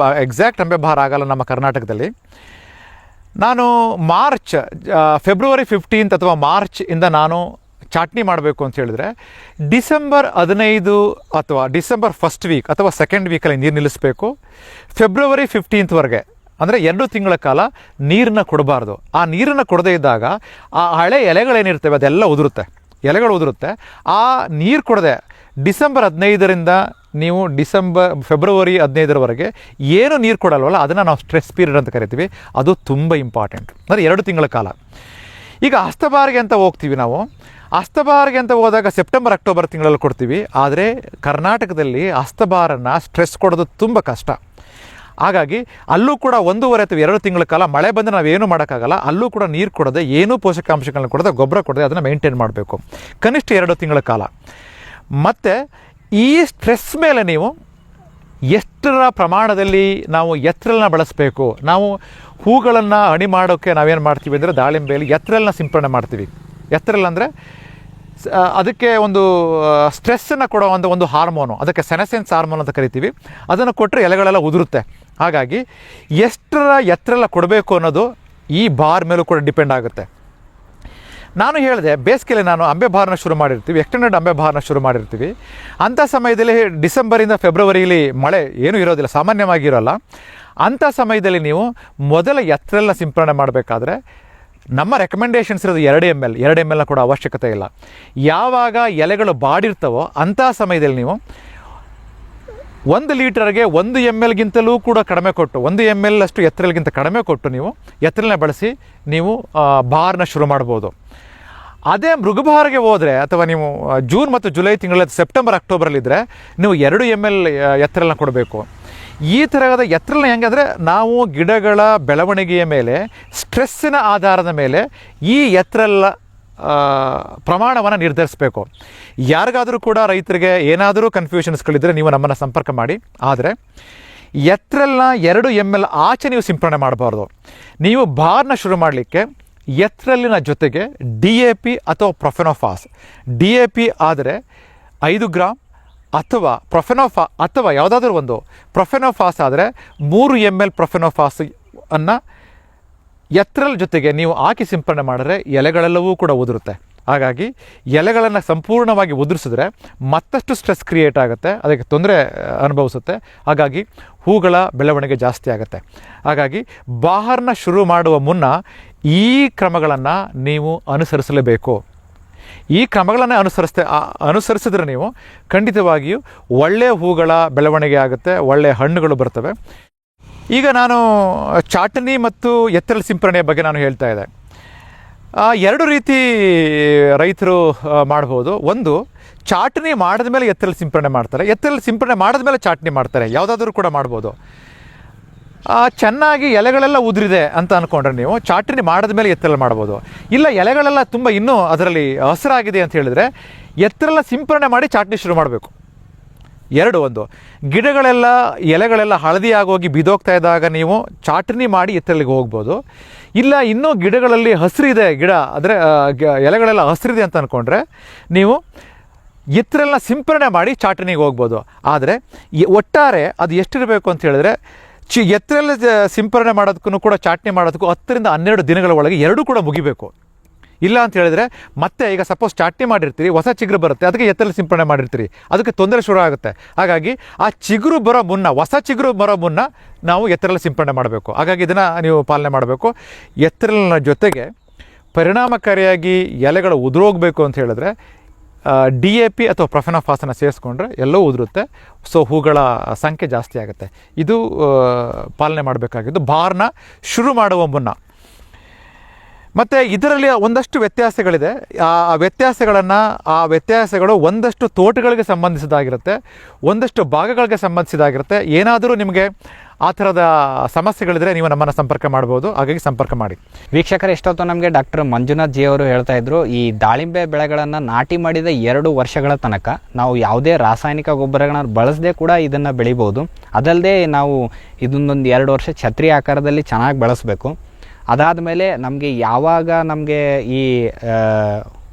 ಎಕ್ಸಾಕ್ಟ್ ಅಂಬೆ ಬಹಾರ್ ಆಗಲ್ಲ ನಮ್ಮ ಕರ್ನಾಟಕದಲ್ಲಿ. ನಾನು ಫೆಬ್ರವರಿ 15 ಅಥವಾ ಮಾರ್ಚ್ ಇಂದ ನಾನು ಚಾಟ್ನಿ ಮಾಡಬೇಕು ಅಂತ ಹೇಳಿದ್ರೆ ಡಿಸೆಂಬರ್ 15 ಅಥವಾ ಡಿಸೆಂಬರ್ 1st ವೀಕ್ ಅಥವಾ 2nd ವೀಕಲ್ಲಿ ನೀರು ನಿಲ್ಲಿಸಬೇಕು. ಫೆಬ್ರವರಿ 15th ಅಂದರೆ 2 ತಿಂಗಳ ಕಾಲ ನೀರನ್ನ ಕೊಡಬಾರ್ದು. ಆ ನೀರನ್ನು ಕೊಡದೇ ಇದ್ದಾಗ ಆ ಹಳೆ ಎಲೆಗಳೇನಿರ್ತವೆ ಅದೆಲ್ಲ ಎಲೆಗಳು ಉದುರುತ್ತೆ. ಆ ನೀರು ಕೊಡದೆ ಡಿಸೆಂಬರ್ 15ರಿಂದ ನೀವು ಫೆಬ್ರವರಿ 15ರವರೆಗೆ ಏನು ನೀರು ಕೊಡಲ್ವಲ್ಲ, ಅದನ್ನು ನಾವು ಸ್ಟ್ರೆಸ್ ಪೀರಿಯಡ್ ಅಂತ ಕರಿತೀವಿ. ಅದು ತುಂಬ ಇಂಪಾರ್ಟೆಂಟ್. ಅಂದರೆ 2 ತಿಂಗಳ ಕಾಲ. ಈಗ ಹಸ್ತಬಾರಿಗೆ ಅಂತ ಹೋಗ್ತೀವಿ ನಾವು. ಹಸ್ತಬಾರಿಗೆ ಅಂತ ಹೋದಾಗ ಸೆಪ್ಟೆಂಬರ್ ಅಕ್ಟೋಬರ್ ತಿಂಗಳಲ್ಲಿ ಕೊಡ್ತೀವಿ. ಆದರೆ ಕರ್ನಾಟಕದಲ್ಲಿ ಹಸ್ತಬಾರನ್ನು ಸ್ಟ್ರೆಸ್ ಕೊಡೋದು ತುಂಬ ಕಷ್ಟ. ಹಾಗಾಗಿ ಅಲ್ಲೂ ಕೂಡ 1.5 ಅಥವಾ 2 ತಿಂಗಳ ಕಾಲ ಮಳೆ ಬಂದರೆ ನಾವೇನು ಮಾಡೋಕ್ಕಾಗಲ್ಲ. ಅಲ್ಲೂ ಕೂಡ ನೀರು ಕೊಡದೆ, ಏನೂ ಪೋಷಕಾಂಶಗಳನ್ನ ಕೊಡದೆ, ಗೊಬ್ಬರ ಕೊಡದೆ ಅದನ್ನು ಮೇಂಟೈನ್ ಮಾಡಬೇಕು ಕನಿಷ್ಠ 2 ತಿಂಗಳ ಕಾಲ. ಮತ್ತು ಈ ಸ್ಟ್ರೆಸ್ ಮೇಲೆ ನೀವು ಎಷ್ಟರ ಪ್ರಮಾಣದಲ್ಲಿ ನಾವು ಎತ್ರಲ್ನ ಬಳಸಬೇಕು. ನಾವು ಹೂಗಳನ್ನು ಅಣಿ ಮಾಡೋಕ್ಕೆ ನಾವೇನು ಮಾಡ್ತೀವಿ ಅಂದರೆ ದಾಳಿಂಬೆಯಲ್ಲಿ ಎತ್ರಲ್ನ ಸಿಂಪಡಣೆ ಮಾಡ್ತೀವಿ. ಎತ್ರಲ್ ಅಂದರೆ ಅದಕ್ಕೆ ಒಂದು ಸ್ಟ್ರೆಸ್ಸನ್ನು ಕೊಡೋ ಒಂದು ಹಾರ್ಮೋನು, ಅದಕ್ಕೆ ಸೆನೆಸೆನ್ಸ್ ಹಾರ್ಮೋನ್ ಅಂತ ಕರಿತೀವಿ. ಅದನ್ನು ಕೊಟ್ಟರೆ ಎಲೆಗಳೆಲ್ಲ ಉದುರುತ್ತೆ. ಹಾಗಾಗಿ ಎಷ್ಟರ ಎತ್ತರೆಲ್ಲ ಕೊಡಬೇಕು ಅನ್ನೋದು ಈ ಬಾರ್ ಮೇಲೂ ಕೂಡ ಡಿಪೆಂಡ್ ಆಗುತ್ತೆ. ನಾನು ಹೇಳಿದೆ, ಬೇಸಿಗೆಯಲ್ಲಿ ನಾನು ಅಂಬೆ ಬಹಾರನ ಶುರು ಮಾಡಿರ್ತೀವಿ, ಎಕ್ಸ್ಟೆಂಡೆಡ್ ಅಂಬೆ ಬಹಾರನ ಶುರು ಮಾಡಿರ್ತೀವಿ. ಅಂಥ ಸಮಯದಲ್ಲಿ ಡಿಸೆಂಬರಿಂದ ಫೆಬ್ರವರಿಲಿ ಮಳೆ ಏನೂ ಇರೋದಿಲ್ಲ, ಸಾಮಾನ್ಯವಾಗಿ ಇರೋಲ್ಲ. ಅಂಥ ಸಮಯದಲ್ಲಿ ನೀವು ಮೊದಲ ಎತ್ತರೆಲ್ಲ ಸಿಂಪಡಣೆ ಮಾಡಬೇಕಾದ್ರೆ ನಮ್ಮ ರೆಕಮೆಂಡೇಷನ್ಸ್ ಇರೋದು 2 ml ಕೂಡ ಅವಶ್ಯಕತೆ ಇಲ್ಲ. ಯಾವಾಗ ಎಲೆಗಳು ಬಾಡಿರ್ತವೋ ಅಂಥ ಸಮಯದಲ್ಲಿ ನೀವು 1 ಲೀಟರ್ಗೆ 1 ml ಕೂಡ ಕಡಿಮೆ ಕೊಟ್ಟು, 1 ml ಅಷ್ಟು ಎತ್ತರಲ್ಗಿಂತ ಕಡಿಮೆ ಕೊಟ್ಟು ನೀವು ಎತ್ತರನೇ ಬಳಸಿ ನೀವು ಬಹಾರನ ಶುರು ಮಾಡ್ಬೋದು. ಅದೇ ಮೃಗಬಹಾರಿಗೆ ಹೋದರೆ ಅಥವಾ ನೀವು ಜೂನ್ ಮತ್ತು ಜುಲೈ ತಿಂಗಳಲ್ಲಿ ಸೆಪ್ಟೆಂಬರ್ ಅಕ್ಟೋಬರಲ್ಲಿದ್ದರೆ ನೀವು 2 ml ಎತ್ತರನ ಕೊಡಬೇಕು. ಈ ಥರದ ಎತ್ತರನ ಹೆಂಗೆ ಅಂದರೆ ನಾವು ಗಿಡಗಳ ಬೆಳವಣಿಗೆಯ ಮೇಲೆ ಸ್ಟ್ರೆಸ್ಸಿನ ಆಧಾರದ ಮೇಲೆ ಈ ಎತ್ತರೆಲ್ಲ ಪ್ರಮಾಣವನ್ನು ನಿರ್ಧರಿಸಬೇಕು. ಯಾರಿಗಾದರೂ ಕೂಡ ರೈತರಿಗೆ ಏನಾದರೂ ಕನ್ಫ್ಯೂಷನ್ಸ್ಗಳಿದ್ದರೆ ನೀವು ನಮ್ಮನ್ನು ಸಂಪರ್ಕ ಮಾಡಿ. ಆದರೆ ಎತ್ತರೆಲ್ಲ 2 ml ಆಚೆ ನೀವು ಸಿಂಪಡಣೆ ಮಾಡಬಾರ್ದು. ನೀವು ಬಾರ್ನ ಶುರು ಮಾಡಲಿಕ್ಕೆ ಎತ್ತರಲ್ಲಿನ ಜೊತೆಗೆ DAP ಅಥವಾ ಪ್ರೊಫೆನೋಫಾಸ್, DAP ಆದರೆ 5 ಗ್ರಾಮ್ ಅಥವಾ ಅಥವಾ ಯಾವುದಾದ್ರೂ ಒಂದು ಪ್ರೊಫೆನೋಫಾಸ್ ಆದರೆ 3 ml ಪ್ರೊಫೆನೋಫಾಸ್ ಅನ್ನು ಎತ್ತರಲ್ ಜೊತೆಗೆ ನೀವು ಹಾಕಿ ಸಿಂಪಡಣೆ ಮಾಡಿದ್ರೆ ಎಲೆಗಳೆಲ್ಲವೂ ಕೂಡ ಉದುರುತ್ತೆ. ಹಾಗಾಗಿ ಎಲೆಗಳನ್ನು ಸಂಪೂರ್ಣವಾಗಿ ಉದುರಿಸಿದ್ರೆ ಮತ್ತಷ್ಟು ಸ್ಟ್ರೆಸ್ ಕ್ರಿಯೇಟ್ ಆಗುತ್ತೆ, ಅದಕ್ಕೆ ತೊಂದರೆ ಅನುಭವಿಸುತ್ತೆ. ಹಾಗಾಗಿ ಹೂಗಳ ಬೆಳವಣಿಗೆ ಜಾಸ್ತಿ ಆಗುತ್ತೆ. ಹಾಗಾಗಿ ಬಹಾರ್ನ ಶುರು ಮಾಡುವ ಮುನ್ನ ಈ ಕ್ರಮಗಳನ್ನು ನೀವು ಅನುಸರಿಸಲೇಬೇಕು. ಈ ಕ್ರಮಗಳನ್ನು ಅನುಸರಿಸಿದ್ರೆ ನೀವು ಖಂಡಿತವಾಗಿಯೂ ಒಳ್ಳೆಯ ಹೂಗಳ ಬೆಳವಣಿಗೆ ಆಗುತ್ತೆ, ಒಳ್ಳೆಯ ಹಣ್ಣುಗಳು ಬರ್ತವೆ. ಈಗ ನಾನು ಚಾಟನಿ ಮತ್ತು ಎತ್ತರಲ್ ಸಿಂಪರಣೆಯ ಬಗ್ಗೆ ನಾನು ಹೇಳ್ತಾ ಇದ್ದೆ. 2 ರೀತಿ ರೈತರು ಮಾಡ್ಬೋದು. ಒಂದು, ಚಾಟನಿ ಮಾಡಿದ ಮೇಲೆ ಎತ್ತರಲ್ ಸಿಂಪರಣೆ ಮಾಡ್ತಾರೆ, ಎತ್ತರಲ್ ಸಿಂಪರಣೆ ಮಾಡಿದ ಮೇಲೆ ಚಾಟನಿ ಮಾಡ್ತಾರೆ. ಯಾವುದಾದ್ರೂ ಕೂಡ ಮಾಡ್ಬೋದು. ಚೆನ್ನಾಗಿ ಎಲೆಗಳೆಲ್ಲ ಉದುರಿದೆ ಅಂತ ಅಂದ್ಕೊಂಡ್ರೆ ನೀವು ಚಾಟ್ನಿ ಮಾಡಿದ ಮೇಲೆ ಎತ್ತರಲ್ಲಿ ಮಾಡ್ಬೋದು. ಇಲ್ಲ ಎಲೆಗಳೆಲ್ಲ ತುಂಬ ಇನ್ನೂ ಅದರಲ್ಲಿ ಹಸಿರಾಗಿದೆ ಅಂತ ಹೇಳಿದರೆ ಎತ್ತರೆಲ್ಲ ಸಿಂಪರಣೆ ಮಾಡಿ ಚಾಟ್ನಿ ಶುರು ಮಾಡಬೇಕು. ಒಂದು ಗಿಡಗಳೆಲ್ಲ ಎಲೆಗಳೆಲ್ಲ ಹಳದಿ ಆಗೋಗಿ ಬಿದೋಗ್ತಾ ಇದ್ದಾಗ ನೀವು ಚಾಟ್ನಿ ಮಾಡಿ ಎತ್ತರಲ್ಲಿಗೆ ಹೋಗ್ಬೋದು. ಇಲ್ಲ ಇನ್ನೂ ಗಿಡಗಳಲ್ಲಿ ಹಸಿರಿದೆ, ಗಿಡ ಅಂದರೆ ಎಲೆಗಳೆಲ್ಲ ಹಸಿರಿದೆ ಅಂತ ಅಂದ್ಕೊಂಡ್ರೆ ನೀವು ಎತ್ತರೆಲ್ಲ ಸಿಂಪರಣೆ ಮಾಡಿ ಚಾಟ್ನಿಗೆ ಹೋಗ್ಬೋದು. ಆದರೆ ಒಟ್ಟಾರೆ ಅದು ಎಷ್ಟಿರಬೇಕು ಅಂತ ಹೇಳಿದ್ರೆ ಎತ್ತರೆಲ್ಲ ಸಿಂಪರಣೆ ಮಾಡೋದಕ್ಕೂ ಕೂಡ ಚಾಟ್ನಿ ಮಾಡೋದಕ್ಕೂ 10 ರಿಂದ 12 ದಿನಗಳ ಒಳಗೆ ಎರಡೂ ಕೂಡ ಮುಗಿಬೇಕು. ಇಲ್ಲ ಅಂತ ಹೇಳಿದರೆ ಮತ್ತೆ ಈಗ ಸಪೋಸ್ ಚಾಟ್ನಿ ಮಾಡಿರ್ತೀರಿ, ಹೊಸ ಚಿಗುರು ಬರುತ್ತೆ, ಅದಕ್ಕೆ ಎತ್ತರಲ್ಲಿ ಸಿಂಪರಣೆ ಮಾಡಿರ್ತೀರಿ, ಅದಕ್ಕೆ ತೊಂದರೆ ಶುರು ಆಗುತ್ತೆ. ಹಾಗಾಗಿ ಆ ಚಿಗುರು ಬರೋ ಮುನ್ನ, ಹೊಸ ಚಿಗುರು ಬರೋ ಮುನ್ನ ನಾವು ಎತ್ತರಲ್ಲಿ ಸಿಂಪರಣೆ ಮಾಡಬೇಕು. ಹಾಗಾಗಿ ಇದನ್ನು ನೀವು ಪಾಲನೆ ಮಾಡಬೇಕು. ಎತ್ತರಲಿನ ಜೊತೆಗೆ ಪರಿಣಾಮಕಾರಿಯಾಗಿ ಎಲೆಗಳು ಉದುರೋಗಬೇಕು ಅಂತ ಹೇಳಿದ್ರೆ DAP ಅಥವಾ ಪ್ರೊಫೆನೋಫಾಸನ್ನು ಸೇರಿಸ್ಕೊಂಡ್ರೆ ಎಲ್ಲವೂ ಉದುರುತ್ತೆ. ಸೊ ಹೂಗಳ ಸಂಖ್ಯೆ ಜಾಸ್ತಿ ಆಗುತ್ತೆ. ಇದು ಪಾಲನೆ ಮಾಡಬೇಕಾಗಿದ್ದು ಬಾರ್ನ ಶುರು ಮಾಡುವ ಮುನ್ನ. ಮತ್ತು ಇದರಲ್ಲಿ ಒಂದಷ್ಟು ವ್ಯತ್ಯಾಸಗಳಿದೆ. ಆ ವ್ಯತ್ಯಾಸಗಳು ಒಂದಷ್ಟು ತೋಟಗಳಿಗೆ ಸಂಬಂಧಿಸಿದಾಗಿರುತ್ತೆ, ಒಂದಷ್ಟು ಭಾಗಗಳಿಗೆ ಸಂಬಂಧಿಸಿದಾಗಿರುತ್ತೆ. ಏನಾದರೂ ನಿಮಗೆ ಆ ಥರದ ಸಮಸ್ಯೆಗಳಿದ್ರೆ ನೀವು ನಮ್ಮನ್ನು ಸಂಪರ್ಕ ಮಾಡ್ಬೋದು. ಹಾಗಾಗಿ ಸಂಪರ್ಕ ಮಾಡಿ. ವೀಕ್ಷಕರು, ಎಷ್ಟೊತ್ತು ನಮಗೆ ಡಾಕ್ಟರ್ ಮಂಜುನಾಥ್ ಜಿ ಅವರು ಹೇಳ್ತಾ ಇದ್ರು, ಈ ದಾಳಿಂಬೆ ಬೆಳೆಗಳನ್ನು ನಾಟಿ ಮಾಡಿದ 2 ವರ್ಷಗಳ ತನಕ ನಾವು ಯಾವುದೇ ರಾಸಾಯನಿಕ ಗೊಬ್ಬರಗಳನ್ನು ಬಳಸದೆ ಕೂಡ ಇದನ್ನು ಬೆಳಿಬೋದು. ಅದಲ್ಲದೆ ನಾವು ಇದನ್ನೊಂದು 2 ವರ್ಷ ಛತ್ರಿ ಆಕಾರದಲ್ಲಿ ಚೆನ್ನಾಗಿ ಬೆಳೆಸಬೇಕು. ಅದಾದ ಮೇಲೆ ನಮಗೆ ಯಾವಾಗ ನಮಗೆ ಈ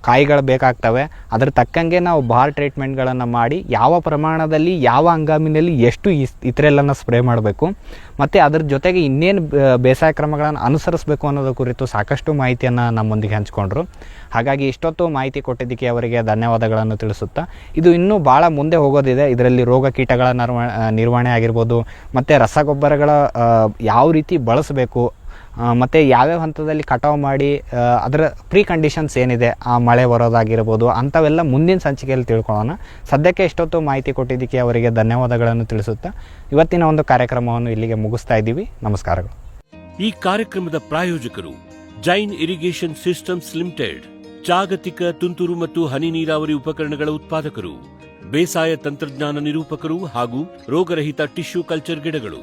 ಕಾಯಿಗಳು ಬೇಕಾಗ್ತವೆ ಅದ್ರ ತಕ್ಕಂಗೆ ನಾವು ಬಾರ್ ಟ್ರೀಟ್ಮೆಂಟ್ಗಳನ್ನು ಮಾಡಿ ಯಾವ ಪ್ರಮಾಣದಲ್ಲಿ ಯಾವ ಹಂಗಾಮಿನಲ್ಲಿ ಎಷ್ಟು ಇತರೆಲ್ಲನ್ನು ಸ್ಪ್ರೇ ಮಾಡಬೇಕು ಮತ್ತು ಅದ್ರ ಜೊತೆಗೆ ಇನ್ನೇನು ಬೇಸಾಯ ಕ್ರಮಗಳನ್ನು ಅನುಸರಿಸಬೇಕು ಅನ್ನೋದ್ರ ಕುರಿತು ಸಾಕಷ್ಟು ಮಾಹಿತಿಯನ್ನು ನಮ್ಮೊಂದಿಗೆ ಹಂಚಿಕೊಂಡ್ರು. ಹಾಗಾಗಿ ಇಷ್ಟೊತ್ತು ಮಾಹಿತಿ ಕೊಟ್ಟಿದ್ದಕ್ಕೆ ಅವರಿಗೆ ಧನ್ಯವಾದಗಳನ್ನು ತಿಳಿಸುತ್ತಾ, ಇದು ಇನ್ನೂ ಭಾಳ ಮುಂದೆ ಹೋಗೋದಿದೆ. ಇದರಲ್ಲಿ ರೋಗ ಕೀಟಗಳ ನಿರ್ವಹಣೆ ಆಗಿರ್ಬೋದು, ಮತ್ತು ರಸಗೊಬ್ಬರಗಳ ಯಾವ ರೀತಿ ಬಳಸಬೇಕು ಮತ್ತು ಯಾವ್ಯಾವ ಹಂತದಲ್ಲಿ ಕಟಾವು ಮಾಡಿ ಅದರ ಪ್ರೀ ಕಂಡೀಷನ್ಸ್ ಏನಿದೆ, ಆ ಮಳೆ ಬರೋದಾಗಿರ್ಬೋದು, ಅಂಥವೆಲ್ಲ ಮುಂದಿನ ಸಂಚಿಕೆಯಲ್ಲಿ ತಿಳ್ಕೊಳ್ಳೋಣ. ಸದ್ಯಕ್ಕೆ ಇಷ್ಟೊತ್ತು ಮಾಹಿತಿ ಕೊಟ್ಟಿದ್ದಕ್ಕೆ ಅವರಿಗೆ ಧನ್ಯವಾದಗಳನ್ನು ತಿಳಿಸುತ್ತಾ ಇವತ್ತಿನ ಒಂದು ಕಾರ್ಯಕ್ರಮವನ್ನು ಇಲ್ಲಿಗೆ ಮುಗಿಸ್ತಾ ಇದ್ದೀವಿ. ನಮಸ್ಕಾರಗಳು. ಈ ಕಾರ್ಯಕ್ರಮದ ಪ್ರಾಯೋಜಕರು ಜೈನ್ ಇರಿಗೇಷನ್ ಸಿಸ್ಟಮ್ಸ್ ಲಿಮಿಟೆಡ್, ಜಾಗತಿಕ ತುಂತುರು ಮತ್ತು ಹನಿ ನೀರಾವರಿ ಉಪಕರಣಗಳ ಉತ್ಪಾದಕರು, ಬೇಸಾಯ ತಂತ್ರಜ್ಞಾನ ನಿರೂಪಕರು ಹಾಗೂ ರೋಗರಹಿತ ಟಿಶ್ಯೂ ಕಲ್ಚರ್ ಗಿಡಗಳು.